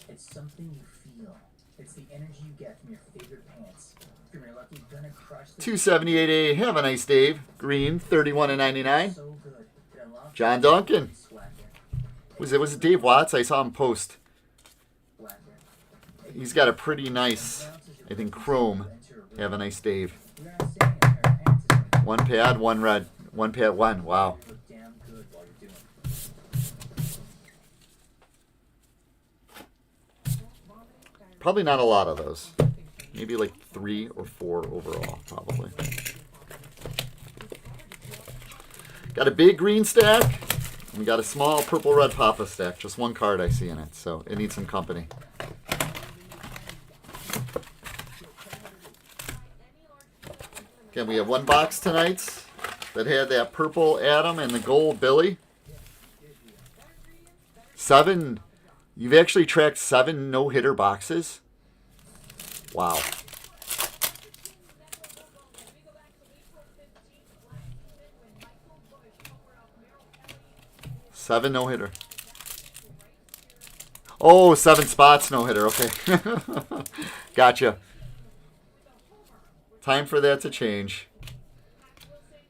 S7: It's something you feel. It's the energy you get from your favorite pants. From your lucky gonna crush the
S4: 278A, have a nice Dave. Green, 31 and 99.
S7: so good. It unlocks
S4: John Duncan.
S7: swagger.
S4: Was it Dave Watts? I saw him post.
S7: Blacker.
S4: He's got a pretty nice, I think, chrome. Have a nice Dave.
S7: You're not saying a pair of pants is gonna
S4: One pad, one red. One pad, one. Wow.
S7: look damn good while you're doing it.
S4: Probably not a lot of those. Maybe like 3 or 4 overall, probably. Got a big green stack. And we got a small purple red PADPA stack. Just 1 card I see in it, so it needs some company. Again, we have 1 box tonight that had that purple Adam and the gold Billy. 7. You've actually tracked 7 no-hitter boxes. Wow. 7 no-hitter. Oh, 7 spots no-hitter. Okay. Gotcha. Time for that to change.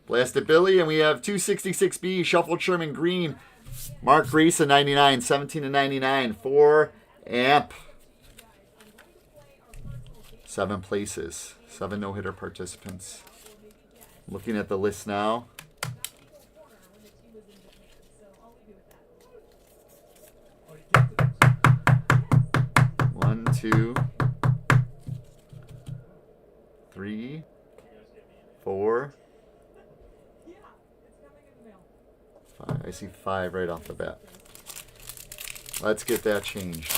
S4: Blasted Billy, and we have 266B, Shuffled Sherman Green. Mark Grayson, 99, 17 to 99. 4 amp. 7 places. 7 no-hitter participants. Looking at the list now. One, 2, 3, see 5 right off the bat. Let's get that changed.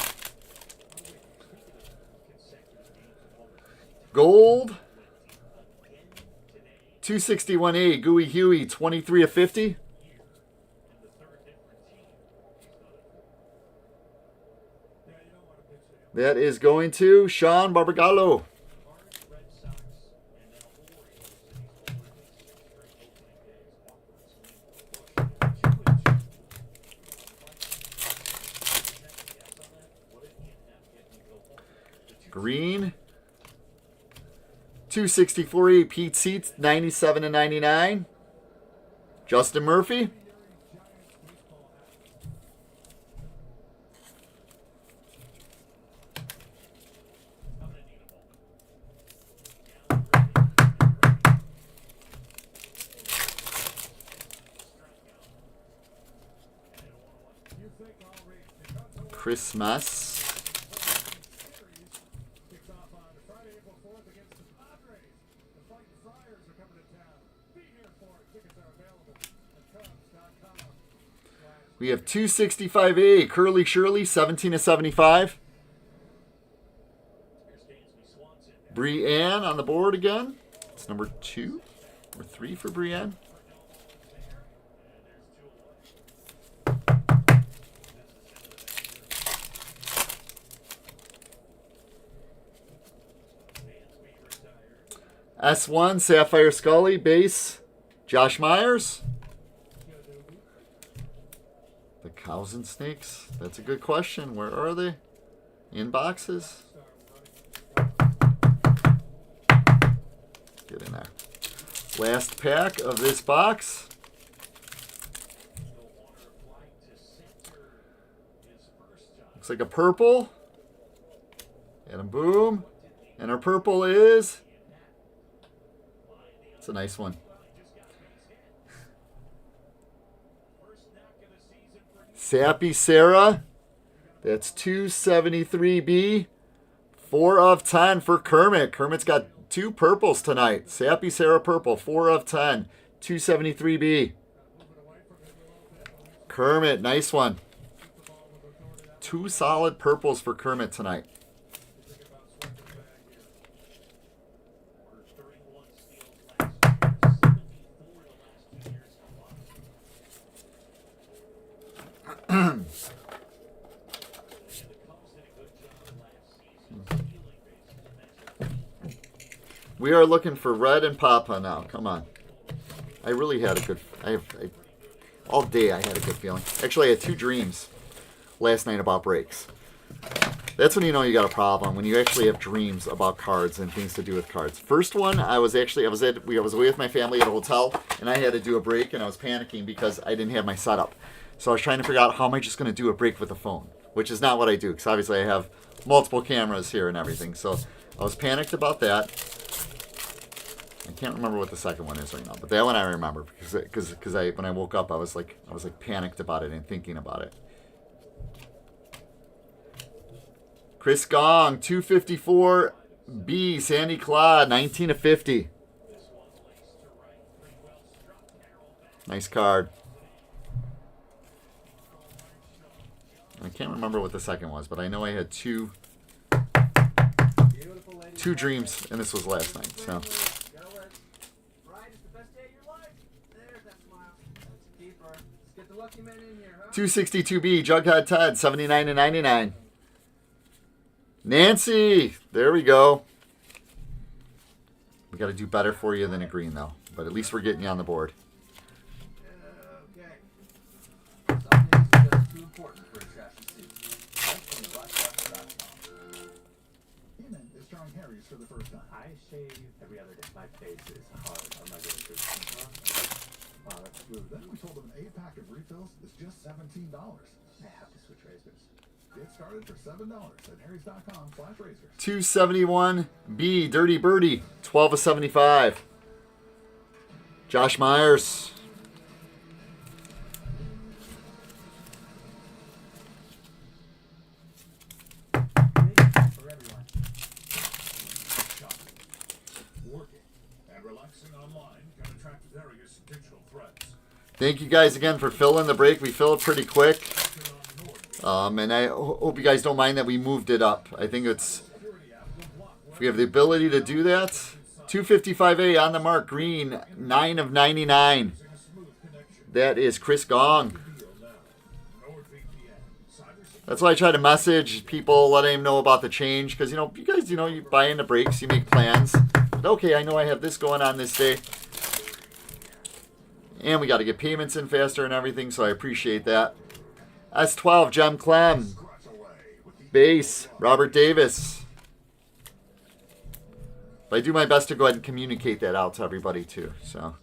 S4: Gold. 261A, Gooey Huey, 23 of 50. That is going to Sean Barbagallo. Green. 264E, Pete Seats, 97 and 99. Justin Murphy. Christmas. We have 265A, Curly Shirley, 17 of 75. Brienne on the board again. It's number 2 or 3 for Brienne. S1, Sapphire Scully, base, Josh Myers. The Cows and Snakes, that's a good question. Where are they? In boxes? Get in there. Last pack of this box. Looks like a purple. And a boom. And our purple is... It's a nice one. Sappy Sarah. That's 273B. 4 of 10 for Kermit. Kermit's got 2 purples tonight. Sappy Sarah purple. 4 of 10. 273B. Kermit, nice one. 2 solid purples for Kermit tonight. We are looking for red and PADPA now. Come on. I really had a good... all day I had a good feeling. Actually, I had 2 dreams last night about breaks. That's when you know you got a problem, when you actually have dreams about cards and things to do with cards. First one, I was away with my family at a hotel, and I had to do a break, and I was panicking because I didn't have my setup. So I was trying to figure out how am I just going to do a break with a phone, which is not what I do, because obviously I have multiple cameras here and everything. So I was panicked about that. I can't remember what the second one is right now, but that one I remember because when I woke up I was like panicked about it and thinking about it. Chris Gong, 254B, Sandy Claude, 19 of 50. Nice card. I can't remember what the second was, but I know I had two dreams, and this was last night. So. 262B, Jughead Ted, 79 and 99. Nancy, there we go. We got to do better for you than a green, though. But at least we're getting you on the board.
S2: Okay. Some things are just too important for a trash to see.
S8: It's John Harry's for the first time.
S6: I shave every other day. My face is hard. I'm not going to. Wow, that's blue.
S8: Then we told them an 8-pack of refills is just $17.
S6: I have to switch razors.
S8: Get started for $7 at harrys.com/razors.
S4: 271B, Dirty Birdie, 12 of 75. Josh Myers.
S6: For everyone.
S3: Shopping, working, and relaxing online can attract various digital threats.
S4: Thank you guys again for filling the break. We fill it pretty quick. And I hope you guys don't mind that we moved it up. I think it's, if we have the ability to do that. 255A on the mark, green, 9 of 99. That is Chris Gong. That's why I try to message people, letting them know about the change. Because, you guys, you buy into breaks, you make plans. But okay, I know I have this going on this day. And we got to get payments in faster and everything, so I appreciate that. S12, Jem Clem. Base, Robert Davis. But I do my best to go ahead and communicate that out to everybody too. So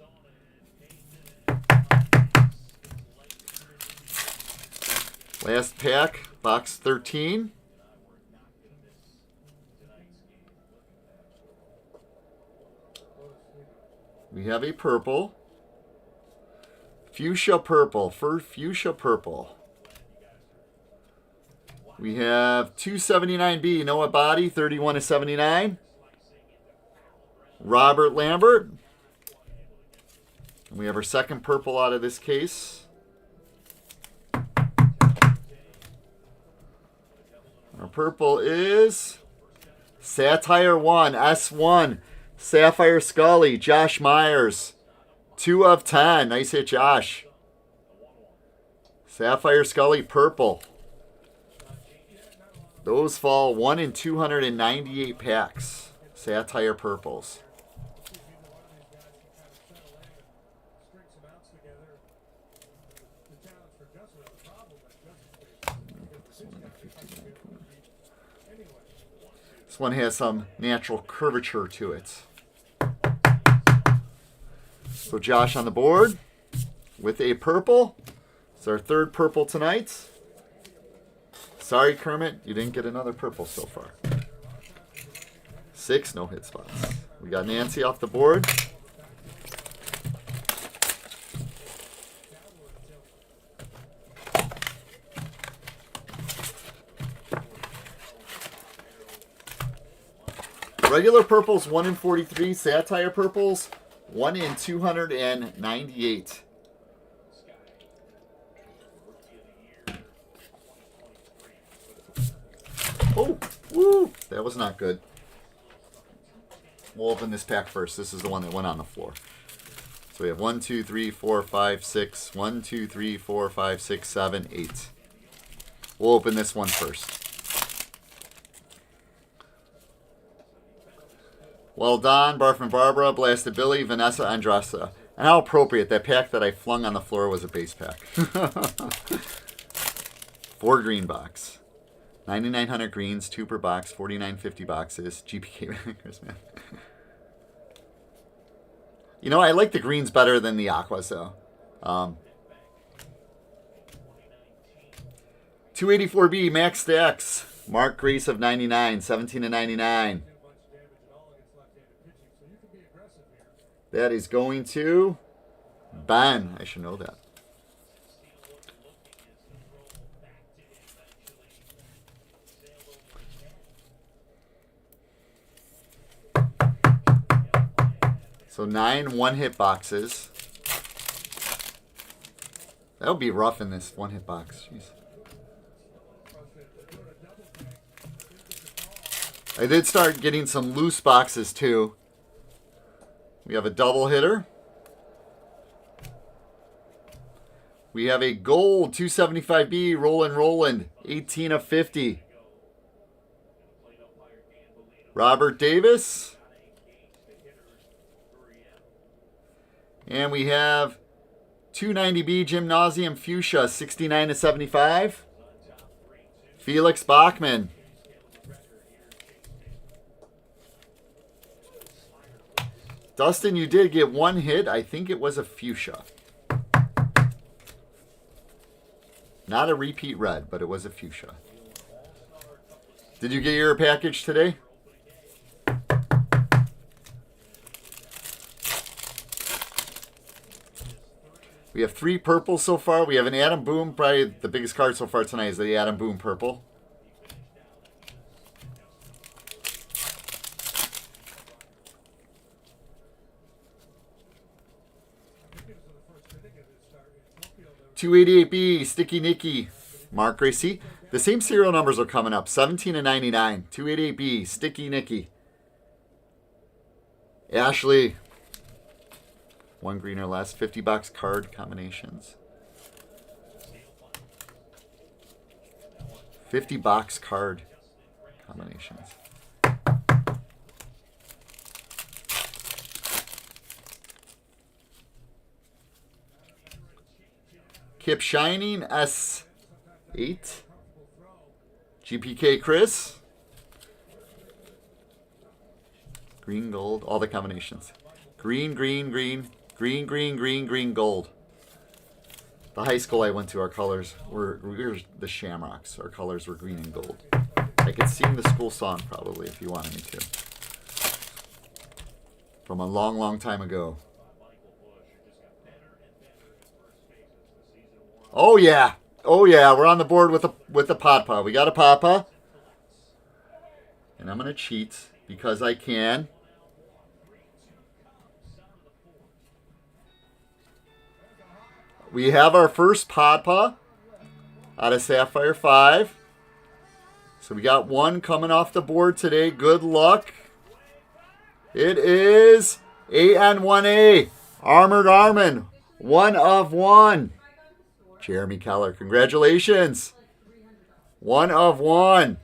S4: last pack, box 13. We have a purple. Fuchsia purple, for fuchsia purple. We have 279B, Noah Body, 31 of 79. Robert Lambert. And we have our second purple out of this case. Our purple is Satire 1, S1, Sapphire Scully, Josh Myers. 2 of 10. Nice hit, Josh. Sapphire Scully, purple. Those fall 1 in 298 packs. Satire purples. This one has some natural curvature to it. So Josh on the board with a purple. It's our third purple tonight. Sorry, Kermit, you didn't get another purple so far. 6 no-hit spots. We got Nancy off the board. Regular purples 1 in 43. Satire purples 1 in 298. Oh, woo! That was not good. We'll open this pack first. This is the one that went on the floor. So we have 1, 2, 3, 4, 5, 6. 1, 2, 3, 4, 5, 6, 7, 8. We'll open this one first. Well done, Barf and Barbara, Blasted Billy, Vanessa Andrasa. And how appropriate, that pack that I flung on the floor was a base pack. 4 green box. 9,900 greens, 2 per box, 4,950 boxes. GPK backers, man. I like the greens better than the aquas, though. 284B, Max Stacks. Mark Grace of 99, 17 to 99. That is going to Ben. I should know that. So 9 one-hit boxes. That would be rough in this one-hit box. Jeez. I did start getting some loose boxes too. We have a double hitter. We have a gold 275B Roland, 18 of 50. Robert Davis. And we have 290B Gymnasium Fuchsia, 69 to 75. Felix Bachman. Dustin, you did get 1 hit. I think it was a fuchsia. Not a repeat red, but it was a fuchsia. Did you get your package today? We have 3 purples so far. We have an Adam Boom. Probably the biggest card so far tonight is the Adam Boom purple. 288B, Sticky Nicky, Mark Gracie. The same serial numbers are coming up. 17 and 99. 288B, Sticky Nicky. Ashley. 1 green or less. 50-box card combinations. 50-box card combinations. Kip Shining, S8. GPK Chris. Green, gold, all the combinations. Green, green, green, green, green, green, green, gold. The high school I went to, our colors were the Shamrocks. Our colors were green and gold. I could sing the school song probably if you wanted me to. From a long, long time ago. Oh yeah. Oh yeah, we're on the board with the PADPA. We got a PADPA. And I'm going to cheat because I can. We have our first PADPA out of Sapphire 5. So we got one coming off the board today. Good luck. It is AN1A. Armored Armond. 1 of 1. Jeremy Keller. Congratulations. 1 of 1.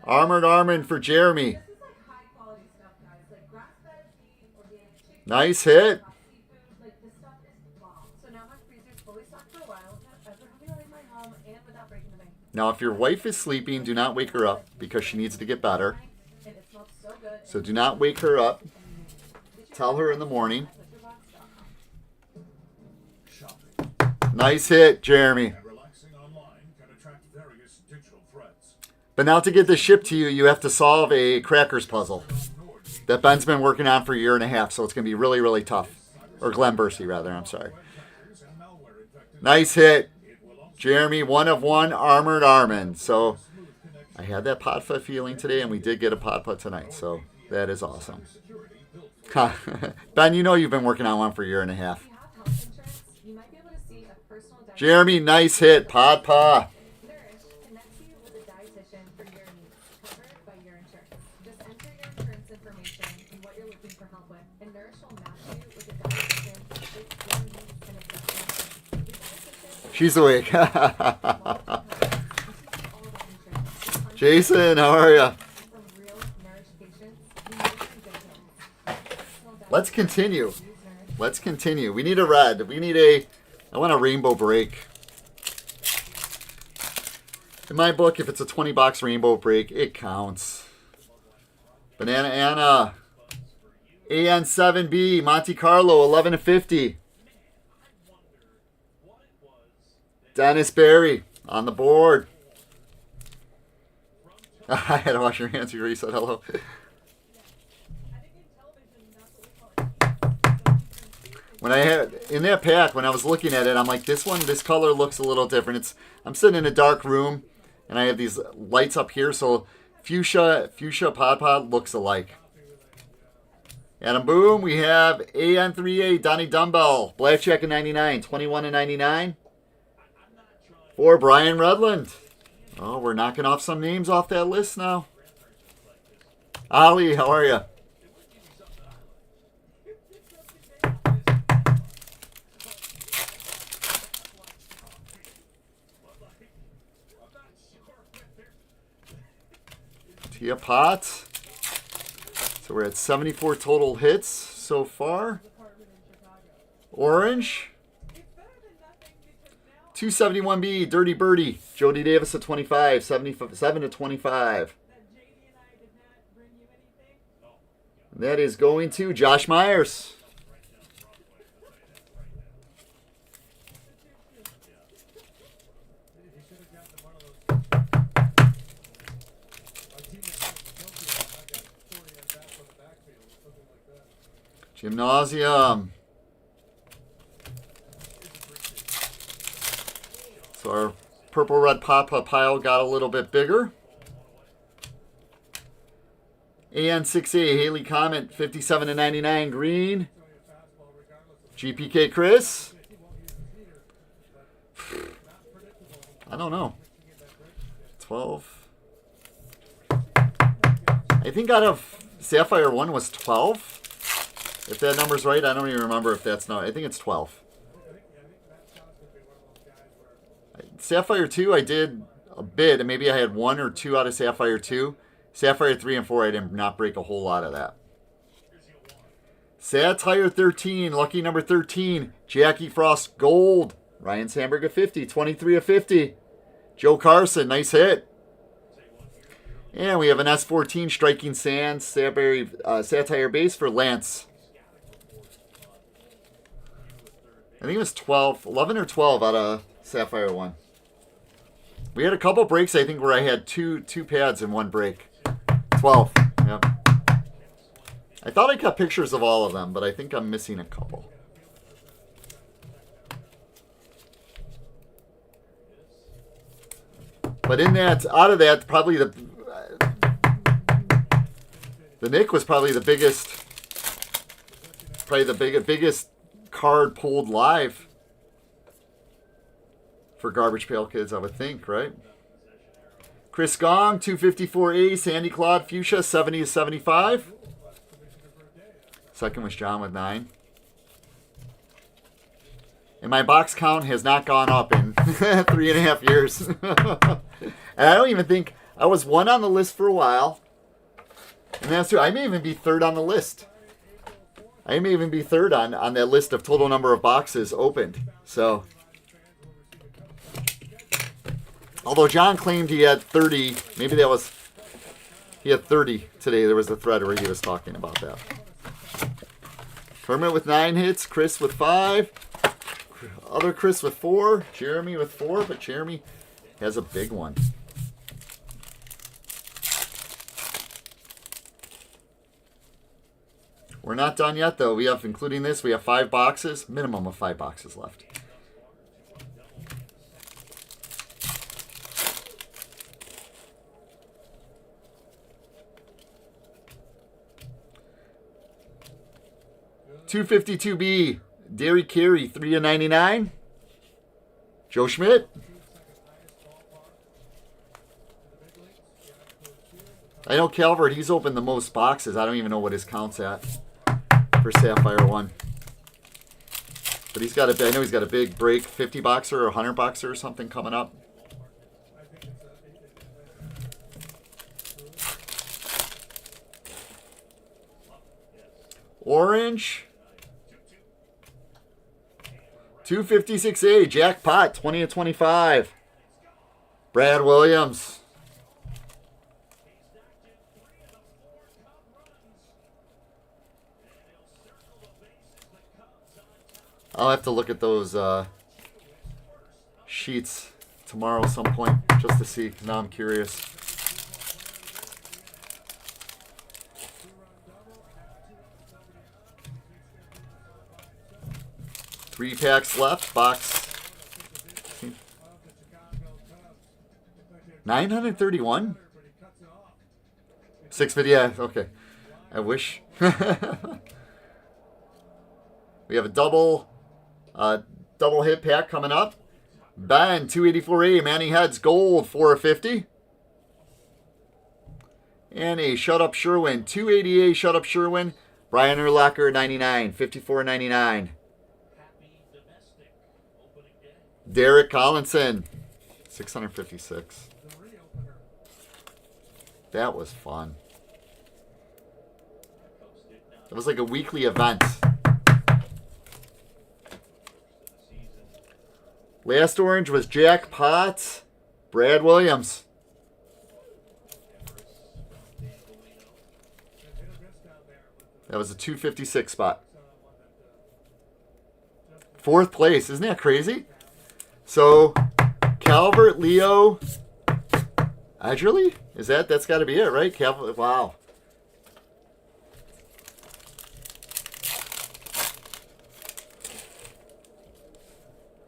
S4: Armored Armond for Jeremy. Nice hit. Now, if your wife is sleeping, do not wake her up because she needs to get better. So do not wake her up. Tell her in the morning. Nice hit, Jeremy. But now to get this shipped to you, you have to solve a crackers puzzle that Ben's been working on for a year and a half. So it's going to be really, really tough. Or Glenn Bursey, rather. I'm sorry. Nice hit. Jeremy, 1 of 1, Armored Armond. So I had that PADPA feeling today, and we did get a PADPA tonight. So that is awesome. Ben, you know you've been working on one for a year and a half. Jeremy, nice hit. PADPA. She's awake. Jason, how are you? Let's continue. Let's continue. We need a red. We need a... I want a rainbow break. In my book, if it's a 20-box rainbow break, it counts. Banana Anna. AN7B, Monte Carlo, 11 of 50. Dennis Berry on the board. I had to wash your hands before you said hello. When I had in that pack, when I was looking at it, I'm like, this color looks a little different. I'm sitting in a dark room, and I have these lights up here, so fuchsia PADPA looks alike. And boom, we have AN3A Donnie Dumbbell, Blackjack in 99, 21 and 99. For Brian Redland. Oh, we're knocking off some names off that list now. Ali, how are you? Tia Potts. So we're at 74 total hits so far. Orange. 271B, Dirty Birdie. Jody Davis at 25, 77 to 25. That is going to Josh Myers. Gymnasium. So our purple-red PADPA pile got a little bit bigger. AN6A, Haley Comet, 57 to 99, green. GPK Chris. I don't know. 12. I think out of Sapphire 1 was 12. If that number's right, I don't even remember if that's not. I think it's 12. Sapphire 2, I did a bit, and maybe I had 1 or 2 out of Sapphire 2. Sapphire 3 and 4, I did not break a whole lot of that. Satire 13, lucky number 13, Jackie Frost Gold. Ryan Sandberg of 50, 23 of 50. Joe Carson, nice hit. And we have an S14 Striking Sands Satire base for Lance. I think it was 12, 11 or 12 out of Sapphire 1. We had a couple breaks, I think, where I had two pads in one break. 12, yep. I thought I got pictures of all of them, but I think I'm missing a couple. But in that, out of that, probably the Nick was probably the biggest, biggest card pulled live for Garbage Pail Kids, I would think, right? Chris Gong, 254A, Sandy Claude Fuchsia, 70 to 75. Second was John with 9. And my box count has not gone up in 3.5 years. And I don't even think, I was 1 on the list for a while. And that's true. I may even be 3rd on the list. I may even be 3rd on that list of total number of boxes opened. So, although John claimed he had 30, maybe that was, he had 30 today. There was a thread where he was talking about that. Kermit with 9 hits, Chris with 5, other Chris with 4, Jeremy with 4, but Jeremy has a big one. We're not done yet, though. We have, including this, we have 5 boxes, minimum of 5 boxes left. $252B, Derry Carey, 3 of 99. Joe Schmidt. I know Calvert, he's opened the most boxes. I don't even know what his count's at for Sapphire 1. But he's got a, I know he's got a big break, 50 boxer or 100 boxer or something coming up. Orange. 256A, jackpot, 20 of 25. Brad Williams. I'll have to look at those sheets tomorrow at some point just to see. Now I'm curious. Three packs left. Box 931. 650. Yeah. Okay. I wish. We have a double hit pack coming up. Ben 284A. Manny Heads Gold 4 of 50. And a Shut Up Sherwin 280A Shut Up Sherwin. Brian Urlacher 99 54.99. Derek Collinson, 656. That was fun. It was like a weekly event. Last orange was jackpot. Brad Williams. That was a 256 spot. 4th place. Isn't that crazy? So, Calvert, Leo, Adderley? That's got to be it, right? Calvert, wow.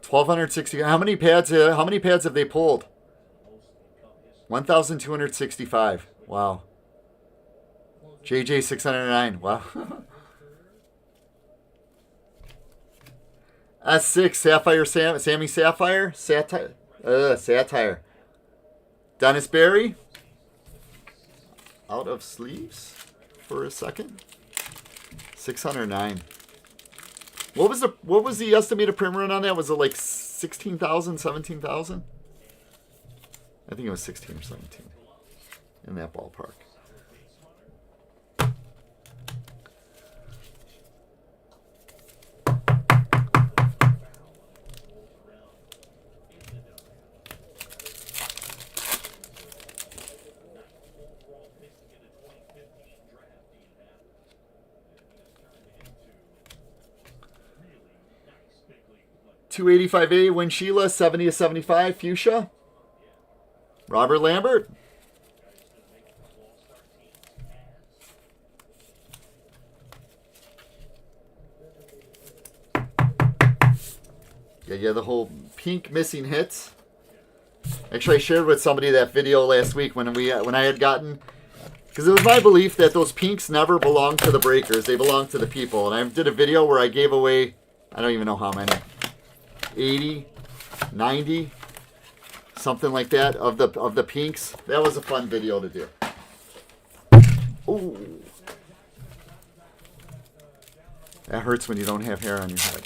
S4: $1,260. How many pads have they pulled? 1,265. Wow. JJ 609. Wow. S6 Sapphire Sammy Sapphire Sapphire. Dennis Berry. Out of sleeves for a second. 609. What was the estimated print run on that? Was it like 16,000, 17,000? I think it was 16 or 17 in that ballpark. $285A Win Sheila, 70 of 75 fuchsia. Robert Lambert. Yeah, the whole pink missing hits. Actually, I shared with somebody that video last week when I had gotten, because it was my belief that those pinks never belong to the breakers; they belong to the people. And I did a video where I gave away, I don't even know how many, 80, 90, something like that of the pinks. That was a fun video to do. Ooh, that hurts when you don't have hair on your head.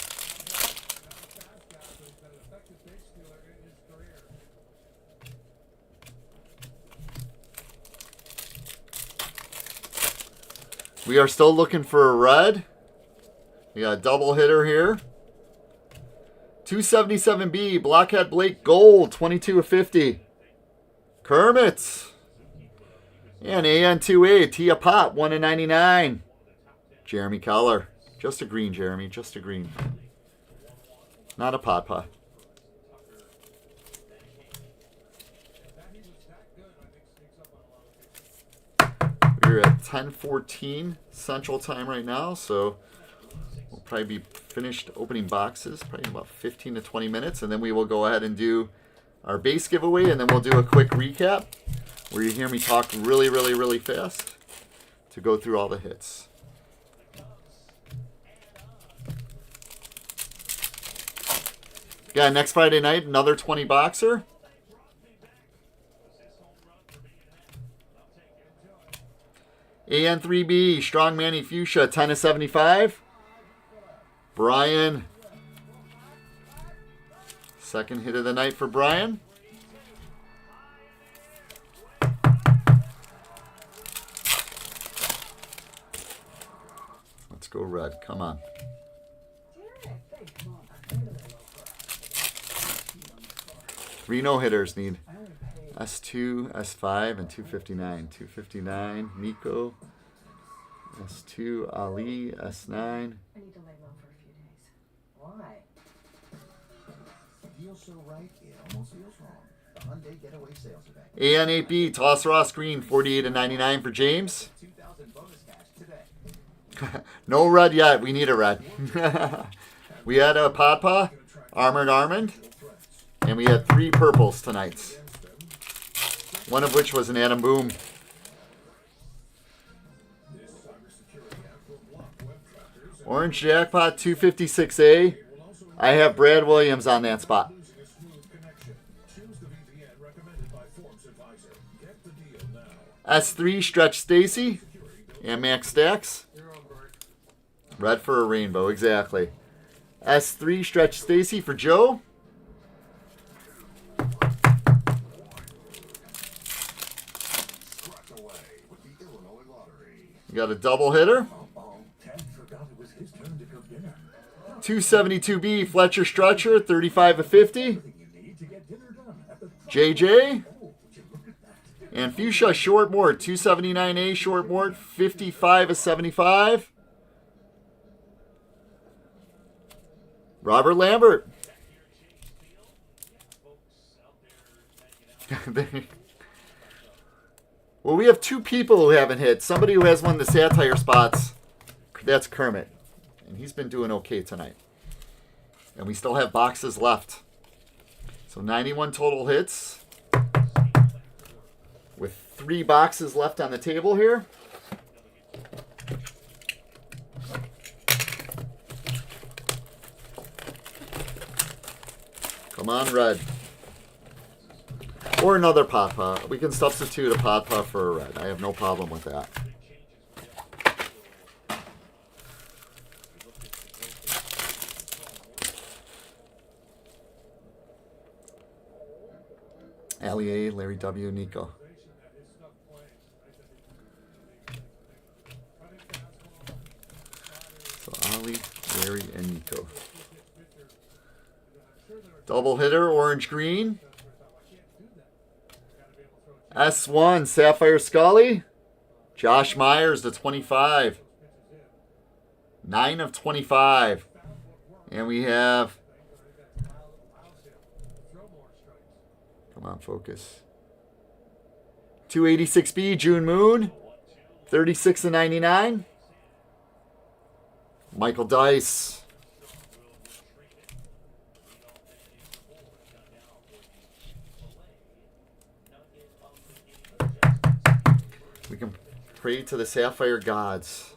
S4: We are still looking for a red. We got a double hitter here. 277B, Blockhead Blake Gold, 22 of 50. Kermit. And AN2A, Tia Pop, 1 of 99. Jeremy Keller. Just a green, Jeremy, just a green. Not a PADPA. We're at 10:14 Central Time right now, so we'll probably be finished opening boxes, probably in about 15 to 20 minutes, and then we will go ahead and do our base giveaway, and then we'll do a quick recap where you hear me talk really, really, really fast to go through all the hits. Yeah, next Friday night, another 20 boxer. AN3B, Strong Manny Fuchsia, 10 of 75. Brian. Second hit of the night for Brian. Let's go red. Come on. 3 no-hitters need S2, S5, and 259. 259, Nico. S2, Ali, S9.
S5: I need to lay low for a few days. Why?
S2: Feels so right, it almost feels wrong. The Hyundai Getaway Sales Event.
S4: AN8B, Toss Ross Green, 48 of 99 for James.
S2: 2,000 bonus cash today.
S4: No red yet. We need a red. We had a PADPA, Armored, and we had 3 purples tonight. One of which was an Adam Boom. Orange Jackpot 256A. I have Brad Williams on that spot. S3 Stretch Stacy and Max Stacks. Red for a rainbow, exactly. S3 Stretch Stacy for Joe. You got a double hitter. 272B Fletcher Stretcher, 35 of 50. JJ. And Fuchsia Short Mort, 279A Short Mort, 55 of 75. Robert Lambert. Well, we have 2 people who haven't hit. Somebody who has one of the Sapphire spots. That's Kermit. And he's been doing okay tonight. And we still have boxes left. So 91 total hits. With 3 boxes left on the table here. Come on, red. Or another PADPA. We can substitute a PADPA for a red. I have no problem with that. Allie A, Larry W, Nico. So Ali, Larry, and Nico. Double hitter, orange green. S1, Sapphire Scully. Josh Myers to 25. 9 of 25. And we have... Come on, focus. 286B, June Moon. 36 of 99. Michael Dice. We can pray to the Sapphire gods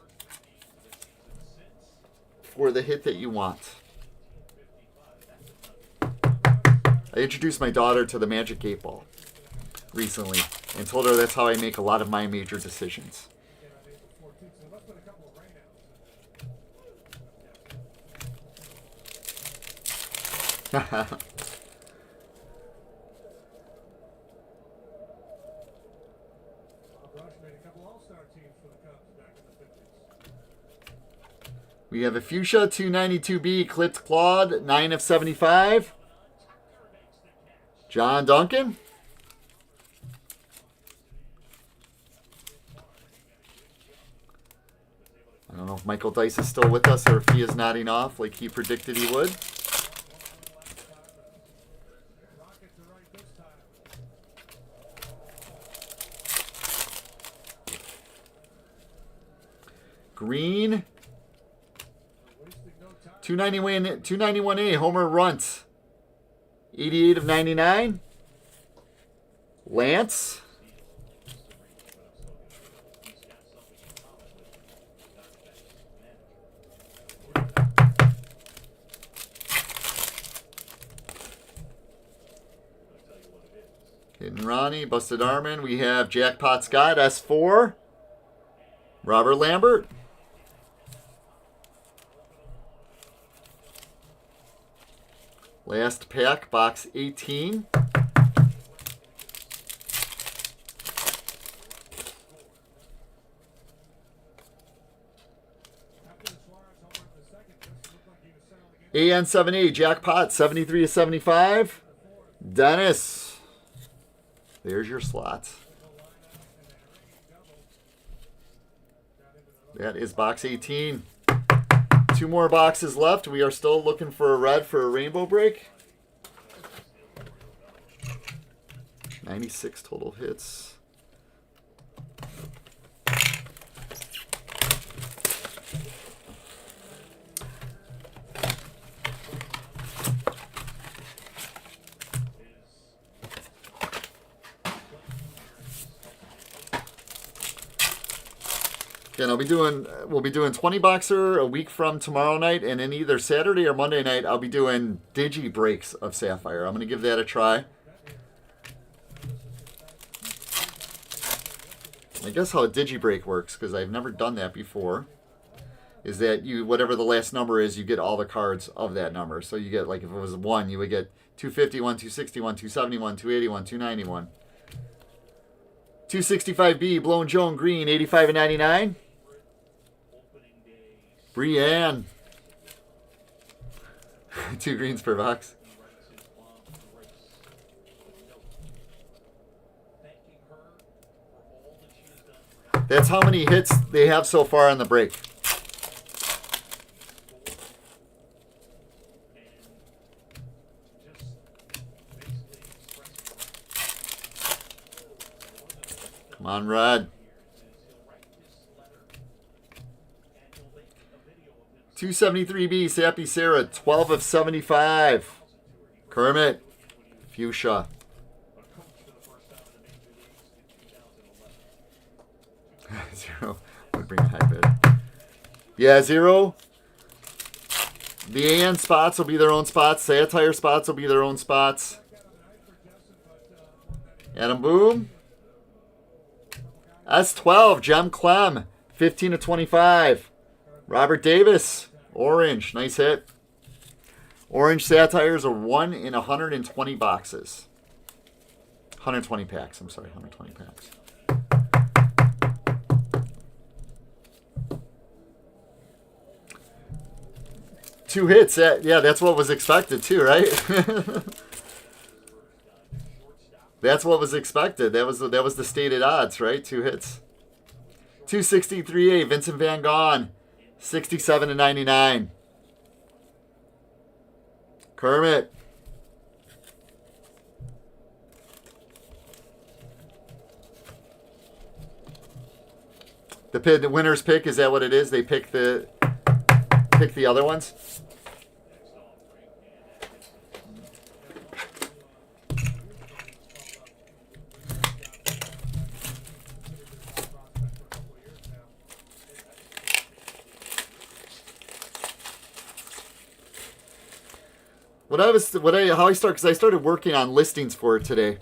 S4: for the hit that you want. I introduced my daughter to the Magic 8 Ball recently and told her that's how I make a lot of my major decisions. We have a Fuchsia 292B clipped Claude, 9 of 75. John Duncan. I don't know if Michael Dice is still with us or if he is nodding off like he predicted he would. Green. 291A, Homer Runt. 88 of 99. Lance. Hitting Ronnie, Busted Armand. We have Jackpot Scott, S4. Robert Lambert. Last pack, box 18. AN7A, Jackpot, 73 of 75. Dennis. There's your slot. That is box 18. 2 more boxes left. We are still looking for a red for a rainbow break. 96 total hits. And we'll be doing 20 boxer a week from tomorrow night, and then either Saturday or Monday night I'll be doing digi breaks of Sapphire. I'm going to give that a try. I guess how a digi break works, because I've never done that before, is that you, whatever the last number is, you get all the cards of that number. So you get, like, if it was 1, you would get 251, 261, 271, 281, 291. 265B, Blown Joan Green, 85 and 99. Brienne. 2 greens per box. That's how many hits they have so far on the break. Come on, Red. 273B, Sappy Sarah, 12 of 75. Kermit, Fuchsia. 0 would bring a high bid. Yeah, 0. The AN spots will be their own spots. Satire spots will be their own spots. Adam Boom. S12, Jem Clem, 15 to 25. Robert Davis, orange, nice hit. Orange Sapphires are 1 in 120 boxes. 120 packs, I'm sorry, 120 packs. Two hits, yeah, that's what was expected too, right? That's what was expected. That was the stated odds, right? 2 hits. 263A, Vincent Van Gogh, 67 to 99. Kermit. The winner's pick, is that what it is? They pick the other ones? Because I started working on listings for it today,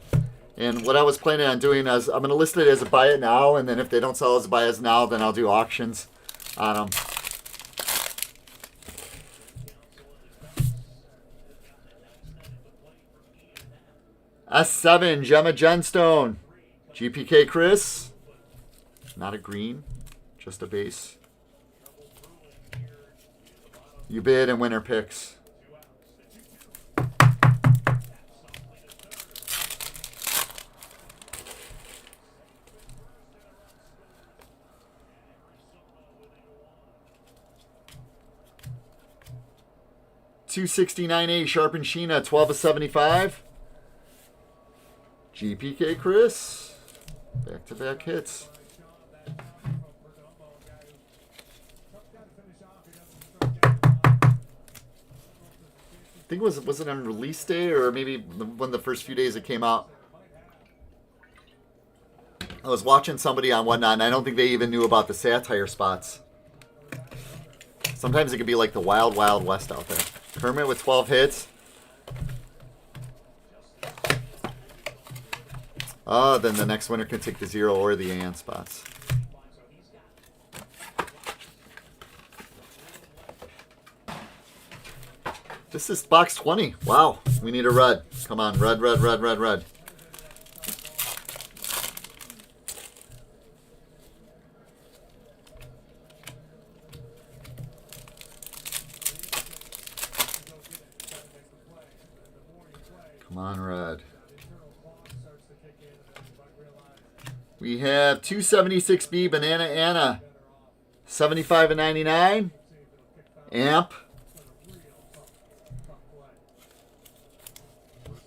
S4: and what I was planning on doing is I'm going to list it as a buy it now, and then if they don't sell as a buy it now, then I'll do auctions on them. S7, Gemma Genstone, GPK Chris, not a green, just a base. You bid and winner picks. $269A Sharpen Sheena, 12 of 75. GPK Chris. Back-to-back hits. I think was it on release day or maybe one of the first few days it came out. I was watching somebody on Whatnot, and I don't think they even knew about the Sapphire spots. Sometimes it could be like the wild, wild west out there. Kermit with 12 hits. Then the next winner can take the 0 or the AN spots. This is box 20. Wow. We need a red. Come on. Red, red, red, red, red. Come on, red. We have 276B Banana Anna, 75 and 99. Amp.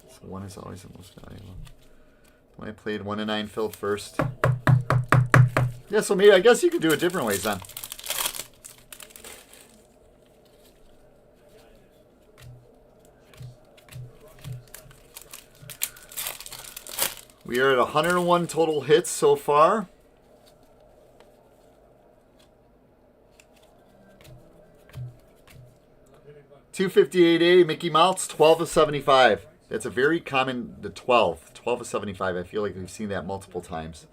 S4: So 1 is always the most valuable. When I played 1 and 9 filled first. Yeah, so maybe I guess you could do it different ways then. We are at 101 total hits so far. $258A Mickey Mouse, 12 of 75. That's a very common, the 12 of 75. I feel like we've seen that multiple times.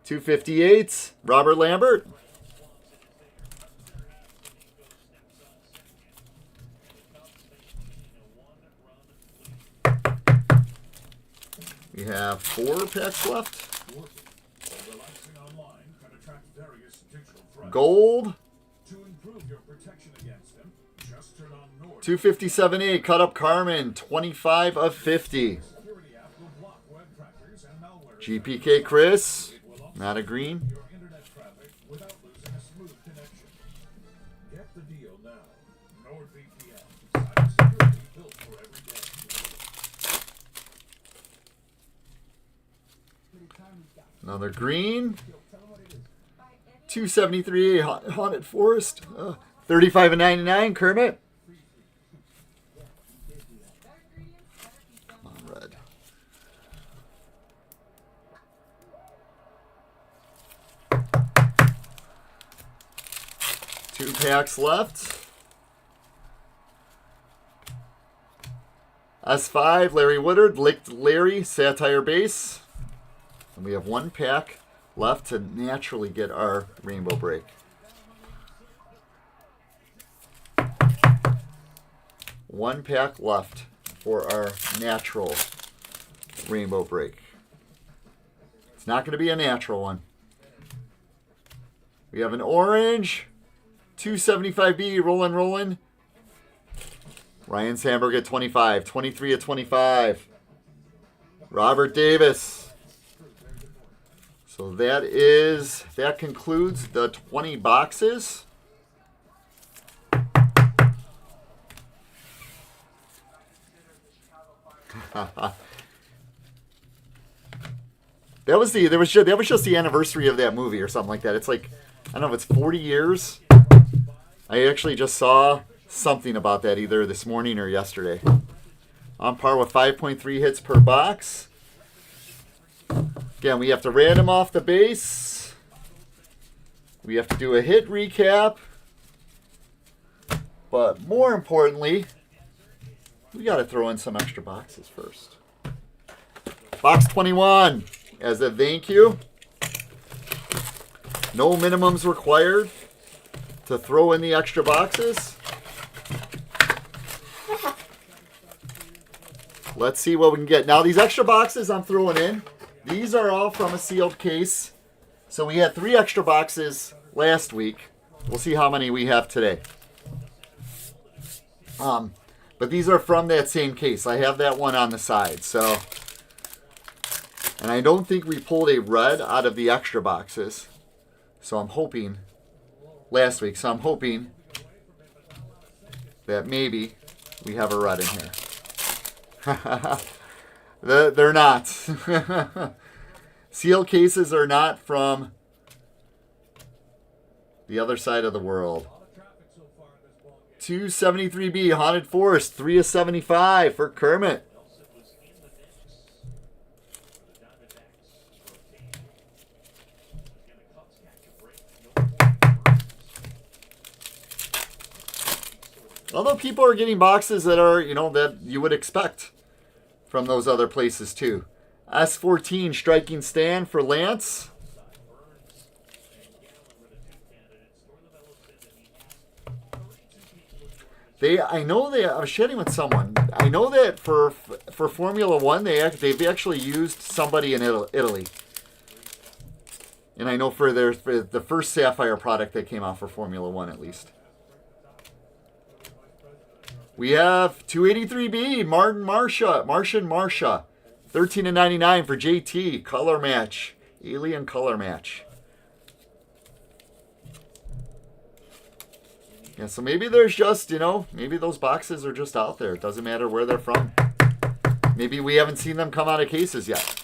S4: 258, Robert Lambert. We have 4 packs left. Gold. 257A Cut Up Carmen, 25 of 50. GPK Chris, not a green. Another green. 273A Haunted Forest. 35 and 99, Kermit. Come on, red. Two packs left. S5, Larry Woodard, Licked Larry, Sapphire base. And we have one pack left to naturally get our rainbow break. One pack left for our natural rainbow break. It's not going to be a natural one. We have an orange, 275B, rolling. Ryan Sandberg at 25, 23 at 25. Robert Davis. So that concludes the 20 boxes. That was just the anniversary of that movie or something like that. It's like, I don't know if it's 40 years. I actually just saw something about that either this morning or yesterday. On par with 5.3 hits per box. Again, we have to random off the base. We have to do a hit recap. But more importantly, we got to throw in some extra boxes first. Box 21. As a thank you, no minimums required to throw in the extra boxes. Let's see what we can get. Now, these extra boxes I'm throwing in, these are all from a sealed case. So we had 3 extra boxes last week. We'll see how many we have today. But these are from that same case. I have that one on the side. So, and I don't think we pulled a red out of the extra boxes. So I'm hoping, last week, so I'm hoping that maybe we have a red in here. They're not. Seal cases are not from the other side of the world. 273B, Haunted Forest, 3 of 75 for Kermit. Although people are getting boxes that are, that you would expect from those other places too. S14 Striking Stand for Lance. I was chatting with someone. I know that for Formula One, they've actually used somebody in Italy. And I know for the first Sapphire product that came out for Formula One at least. We have 283B, Martin Martian Marsha. 13 of 99 for JT. Color match. Alien color match. Yeah, so maybe there's just, maybe those boxes are just out there. It doesn't matter where they're from. Maybe we haven't seen them come out of cases yet.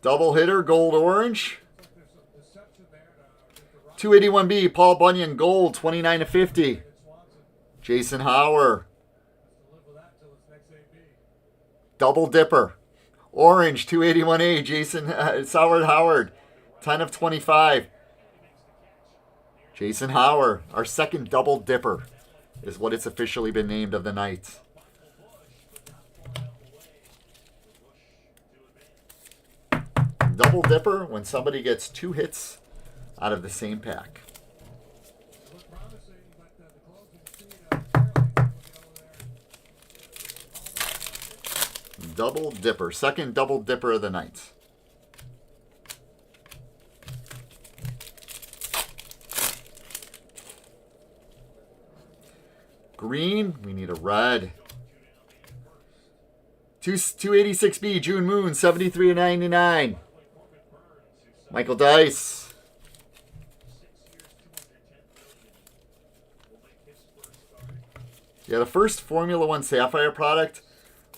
S4: Double hitter, gold orange. 281B, Paul Bunyan, gold, 29 of 50. Jason Hauer. Double dipper. Orange, 281A, Howard Howard, 10 of 25. Jason Hauer, our second double dipper, is what it's officially been named of the night. Double dipper when somebody gets 2 hits out of the same pack. Double dipper. Second double dipper of the night. Green. We need a red. 286B, June Moon, 73 of 99. Michael Dice. Yeah, the first Formula One Sapphire product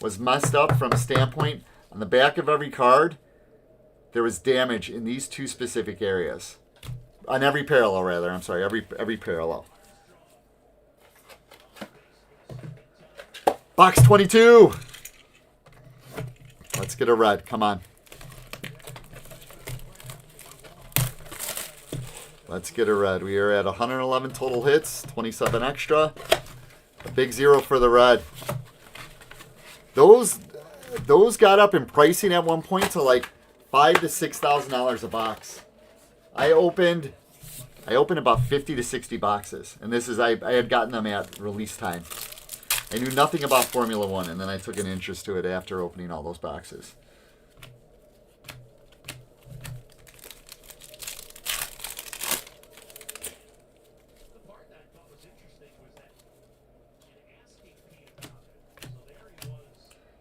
S4: was messed up from a standpoint. On the back of every card, there was damage in these 2 specific areas. On every parallel, rather. I'm sorry, every parallel. Box 22. Let's get a red. Come on. Let's get a red. We are at 111 total hits, 27 extra. A big 0 for the red. Those got up in pricing at one point to like $5,000 to $6,000 a box. I opened about 50 to 60 boxes, and this is I had gotten them at release time. I knew nothing about Formula One, and then I took an interest to it after opening all those boxes.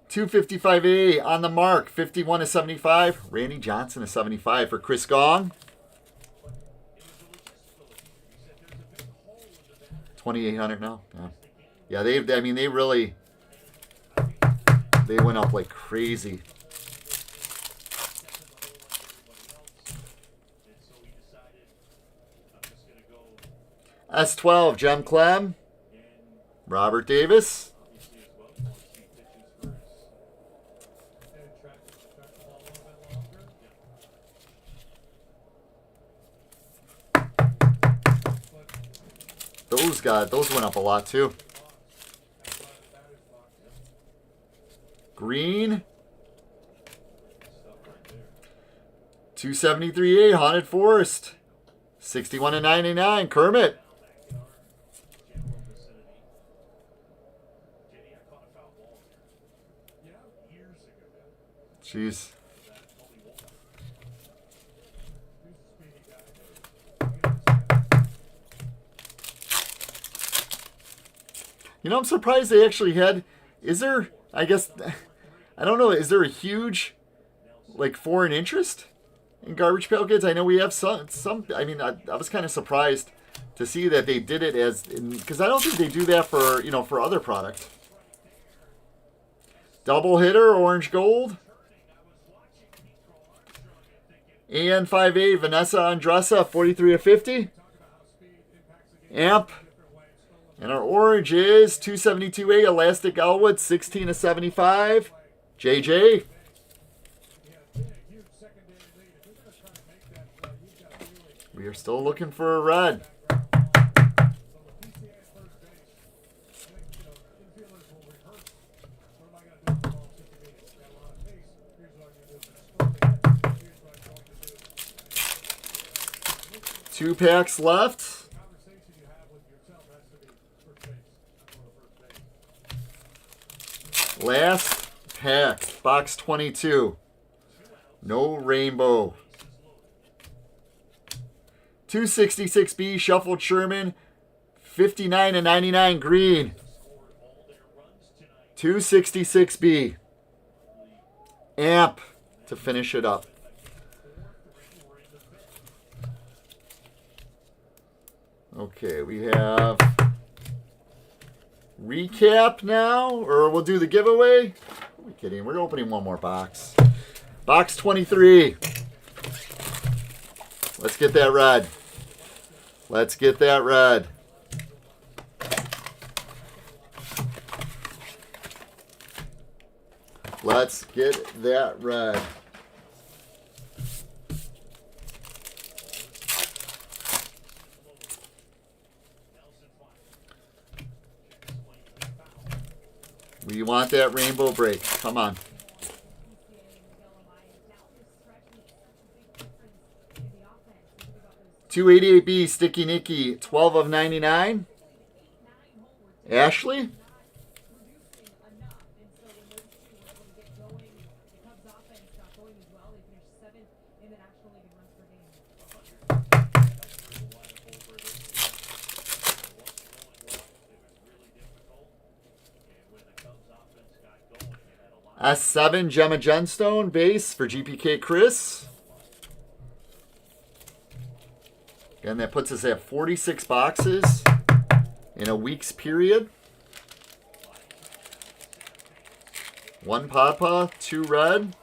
S4: $255A on the mark, 51 to 75. Randy Johnson to 75 for Chris Gong. 2,800 now. Yeah, they really went up like crazy. S12, Jem Clem, Robert Davis. Those went up a lot too. Green. 273A, Haunted Forest. 61 to 99, Kermit. Jeez. You know, I'm surprised they actually had, is there, I guess, I don't know, is there a huge, like, foreign interest in Garbage Pail Kids? I know we have some I mean, I was kind of surprised to see that they did it as, because I don't think they do that for, for other product. Double hitter, orange gold. AN5A, Vanessa Andressa, 43 of 50. Amp. And our orange is 272A, Elastic Elwood, 16 of 75. JJ. We are still looking for a red. Two packs left. Last pack, box 22. No rainbow. 266B, Shuffled Sherman, 59 to 99 green. 266B. Amp to finish it up. Okay, we have recap now, or we'll do the giveaway. Are we kidding? We're opening one more box. Box 23. Let's get that red. Let's get that red. Let's get that red. We want that rainbow break. Come on. $288B, Sticky Nicky, 12 of 99. Ashley. S7, Gemma Genstone, base for GPK Chris. And that puts us at 46 boxes in a week's period. One PADPA, two red.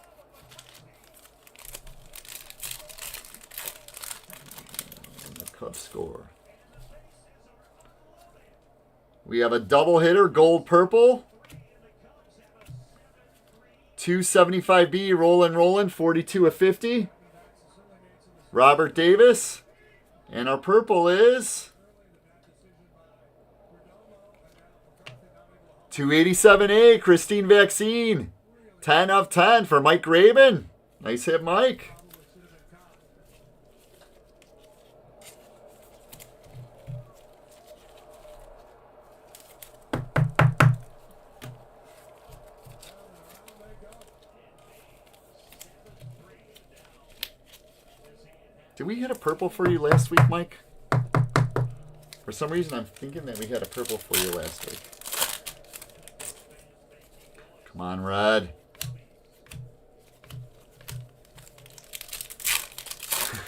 S4: And the Cubs score. We have a double hitter, gold purple. 275B, Rollin', 42 of 50. Robert Davis. And our purple is 287A, Christine Vaccine. 10 of 10 for Mike Graben. Nice hit, Mike. Did we hit a purple for you last week, Mike? For some reason, I'm thinking that we had a purple for you last week. Come on, red.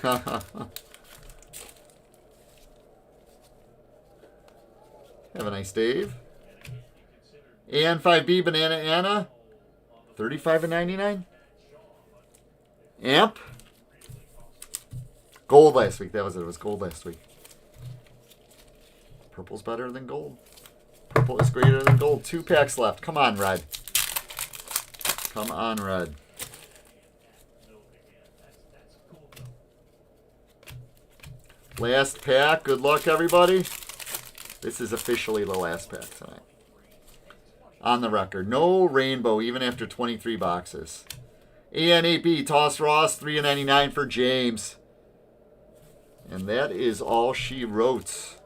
S4: Have a nice Dave. And 5B Banana Anna. 35 and 99. Amp. Gold last week. That was it. It was gold last week. Purple's better than gold. Purple is greater than gold. 2 packs left. Come on, red. Come on, red. Last pack. Good luck, everybody. This is officially the last pack tonight. On the record. No rainbow, even after 23 boxes. AN8B, Toss Ross, 3.99 for James. And that is all she wrote.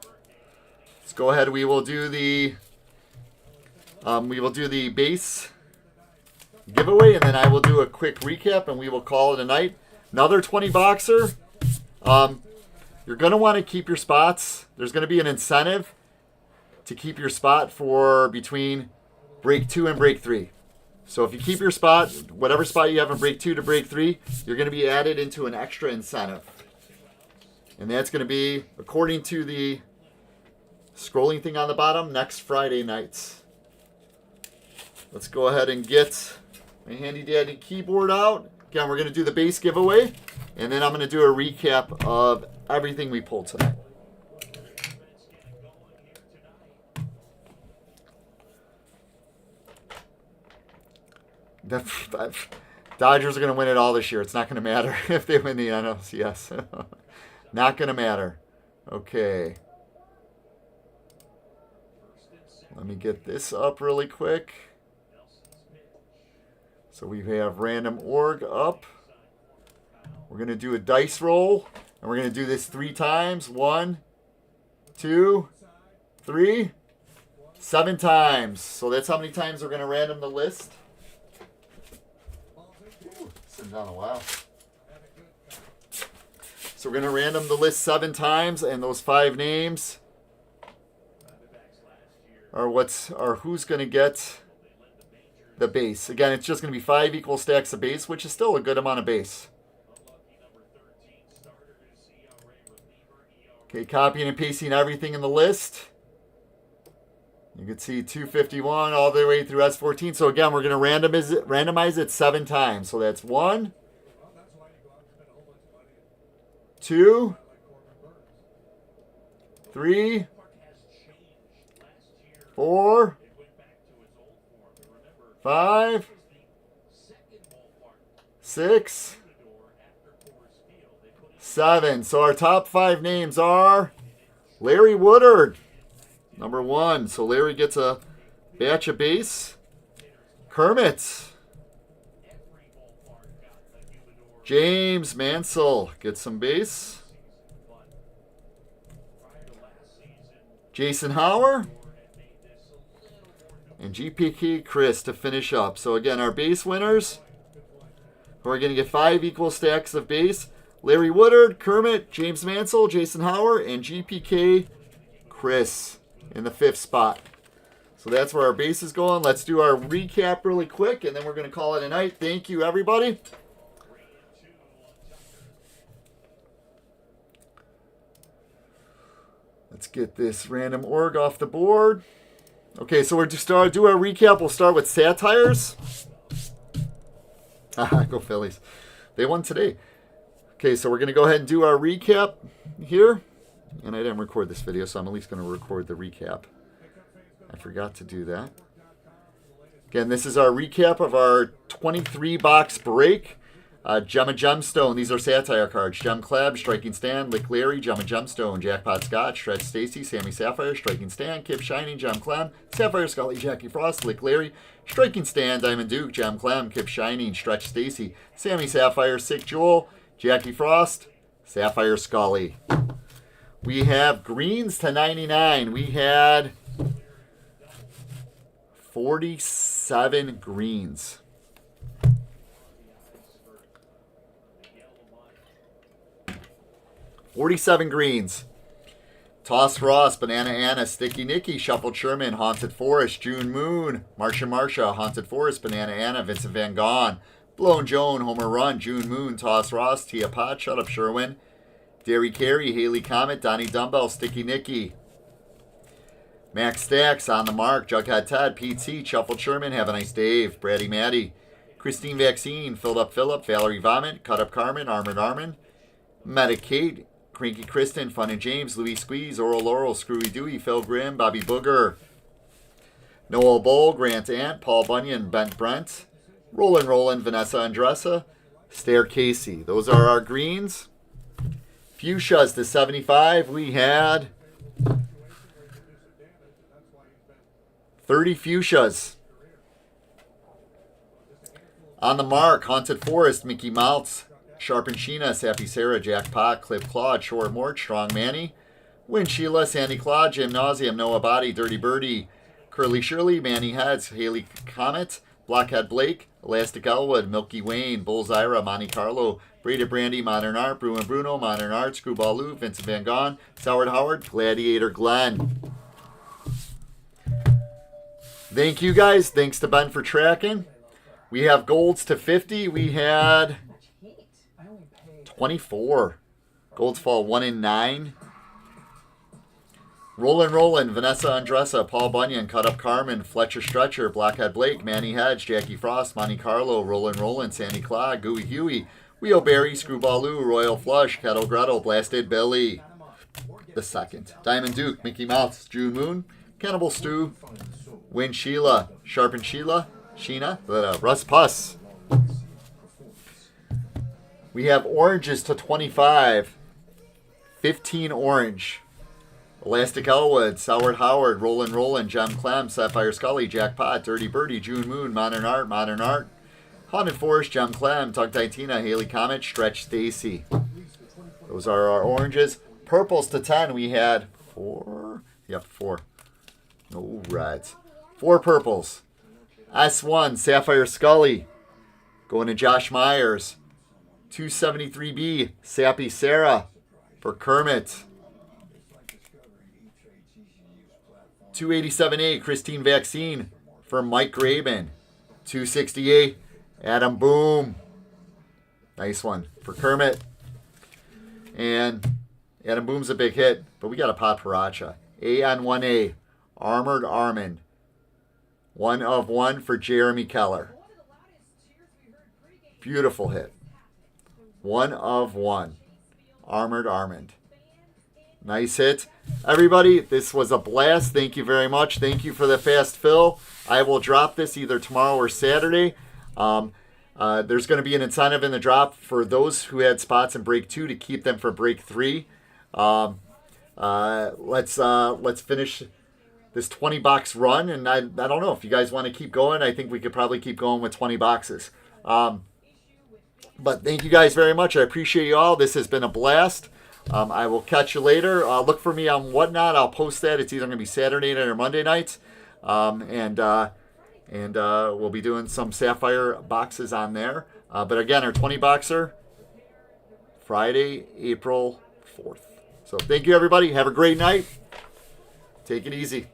S4: Let's go ahead. We will do the base giveaway, and then I will do a quick recap, and we will call it a night. Another 20 boxer. You're going to want to keep your spots. There's going to be an incentive to keep your spot for between break 2 and break 3. So if you keep your spot, whatever spot you have in break 2 to break 3, you're going to be added into an extra incentive. And that's going to be, according to the scrolling thing on the bottom, next Friday nights. Let's go ahead and get my handy dandy keyboard out. Again, we're going to do the base giveaway, and then I'm going to do a recap of everything we pulled tonight. Dodgers are going to win it all this year. It's not going to matter if they win the NLCS. Not going to matter. Okay. Let me get this up really quick. So we have random org up. We're going to do a dice roll. And we're going to do this 3 times. 1, 2, 3, 7 times. So that's how many times we're going to random the list. Sitting down a while. So we're going to random the list 7 times, and those 5 names are who's going to get the base. Again, it's just going to be 5 equal stacks of base, which is still a good amount of base. Okay, copying and pasting everything in the list. You can see 251 all the way through S14. So again, we're going to randomize it 7 times. So that's 1, 2, 3, 4, 5, 6, 7. So our top 5 names are Larry Woodard, number 1. So Larry gets a batch of base. Kermit. James Mansell gets some base. Jason Hauer. And GPK Chris to finish up. So again, our base winners, who are going to get 5 equal stacks of base: Larry Woodard, Kermit, James Mansell, Jason Hauer, and GPK Chris in the 5th spot. So that's where our base is going. Let's do our recap really quick, and then we're going to call it a night. Thank you, everybody. Let's get this random org off the board. Okay, so we're just do our recap. We'll start with Satires. Go Phillies. They won today. Okay, so we're going to go ahead and do our recap here. And I didn't record this video, so I'm at least going to record the recap. I forgot to do that. Again, this is our recap of our 23-box break. Gemma Gemstone. These are satire cards. Gem Clab, Striking Stand, Lick Larry, Gemma Gemstone, Jackpot Scott, Stretch Stacy, Sammy Sapphire, Striking Stand, Kip Shining, Gem Clem, Sapphire Scully, Jackie Frost, Lick Larry, Striking Stand, Diamond Duke, Gem Clem, Kip Shining, Stretch Stacy, Sammy Sapphire, Sick Jewel, Jackie Frost, Sapphire Scully. We have greens to 99. We had 47 greens. 47 greens. Toss Ross, Banana Anna, Sticky Nicky, Shuffled Sherman, Haunted Forest, June Moon, Marsha, Haunted Forest, Banana Anna, Vincent Van Gogh, Blown Joan, Homer Run, June Moon, Toss Ross, Tia Pot, Shut Up Sherwin, Derry Carey, Haley Comet, Donnie Dumbbell, Sticky Nicky, Max Stacks, On the Mark, Jughead Ted, Pete C, Shuffled Sherman, Have a Nice Dave, Brady Maddie, Christine Vaccine, Filled Up Phillip, Valerie Vomit, Cut Up Carmen, Armored Armin, Medicate, Cranky Kristen, Fun and James, Louis Squeeze, Oral Laurel, Screwy Dewey, Phil Grimm, Bobby Booger, Noel Bowl, Grant Ant, Paul Bunyan, Bent Brent, Rollin', Vanessa Andressa, Stair Casey. Those are our greens. Fuchsias to 75. We had 30 fuchsias. On the Mark, Haunted Forest, Mickey Mouse, Sharp and Sheena, Sappy Sarah, Jackpot, Clip Claude, Short Mort, Strong Manny, Win Sheila, Sandy Claude, Gymnasium, Noah Body, Dirty Birdie, Curly Shirley, Manny Heads, Haley Comet, Blockhead Blake, Elastic Elwood, Milky Wayne, Bullsira, Monte Carlo, Braided Brandy, Modern Art, Bruin Bruno, Modern Art, Screwball Lou, Vincent Van Gogh, Sourd Howard, Gladiator Glenn. Thank you guys. Thanks to Ben for tracking. We have golds to 50. We had 24. Golds fall 1 in 9. Rollin', Vanessa Andressa, Paul Bunyan, Cut Up Carmen, Fletcher Stretcher, Blackhead Blake, Manny Hedge, Jackie Frost, Monte Carlo, Rollin', Sandy Claude, Gooey Huey, Wheelberry, Screwball Lou, Royal Flush, Kettle Gretel, Blasted Billy. The second. Diamond Duke, Mickey Mouse, June Moon, Cannibal Stew, Win Sheila, Sharpen Sheila, Sheena, Russ Puss. We have oranges to 25. 15 orange. Elastic Elwood, Sourd Howard, Rollin', Gem Clem, Sapphire Scully, Jackpot, Dirty Birdie, June Moon, Modern Art, Haunted Forest, Gem Clem, Tug Titina, Haley Comet, Stretch Stacy. Those are our oranges. Purples to 10, we had 4. Yep, 4. No reds. 4 purples. S1, Sapphire Scully. Going to Josh Myers. 273B, Sappy Sarah for Kermit. 287A, Christine Vaccine for Mike Graben. 268, Adam Boom. Nice one for Kermit. And Adam Boom's a big hit, but we got a Paparazza. A on 1A, Armored Armin. 1 of 1 for Jeremy Keller. Beautiful hit. 1 of 1. Armored Armand. Nice hit. Everybody, this was a blast. Thank you very much. Thank you for the fast fill. I will drop this either tomorrow or Saturday. There's going to be an incentive in the drop for those who had spots in break 2 to keep them for break 3. Let's finish this 20 box run, and I don't know if you guys want to keep going. I think we could probably keep going with 20 boxes. But thank you guys very much. I appreciate you all. This has been a blast. I will catch you later. Look for me on Whatnot. I'll post that. It's either going to be Saturday night or Monday night. And we'll be doing some Sapphire boxes on there. But again, our 20 boxer, Friday, April 4th. So thank you, everybody. Have a great night. Take it easy.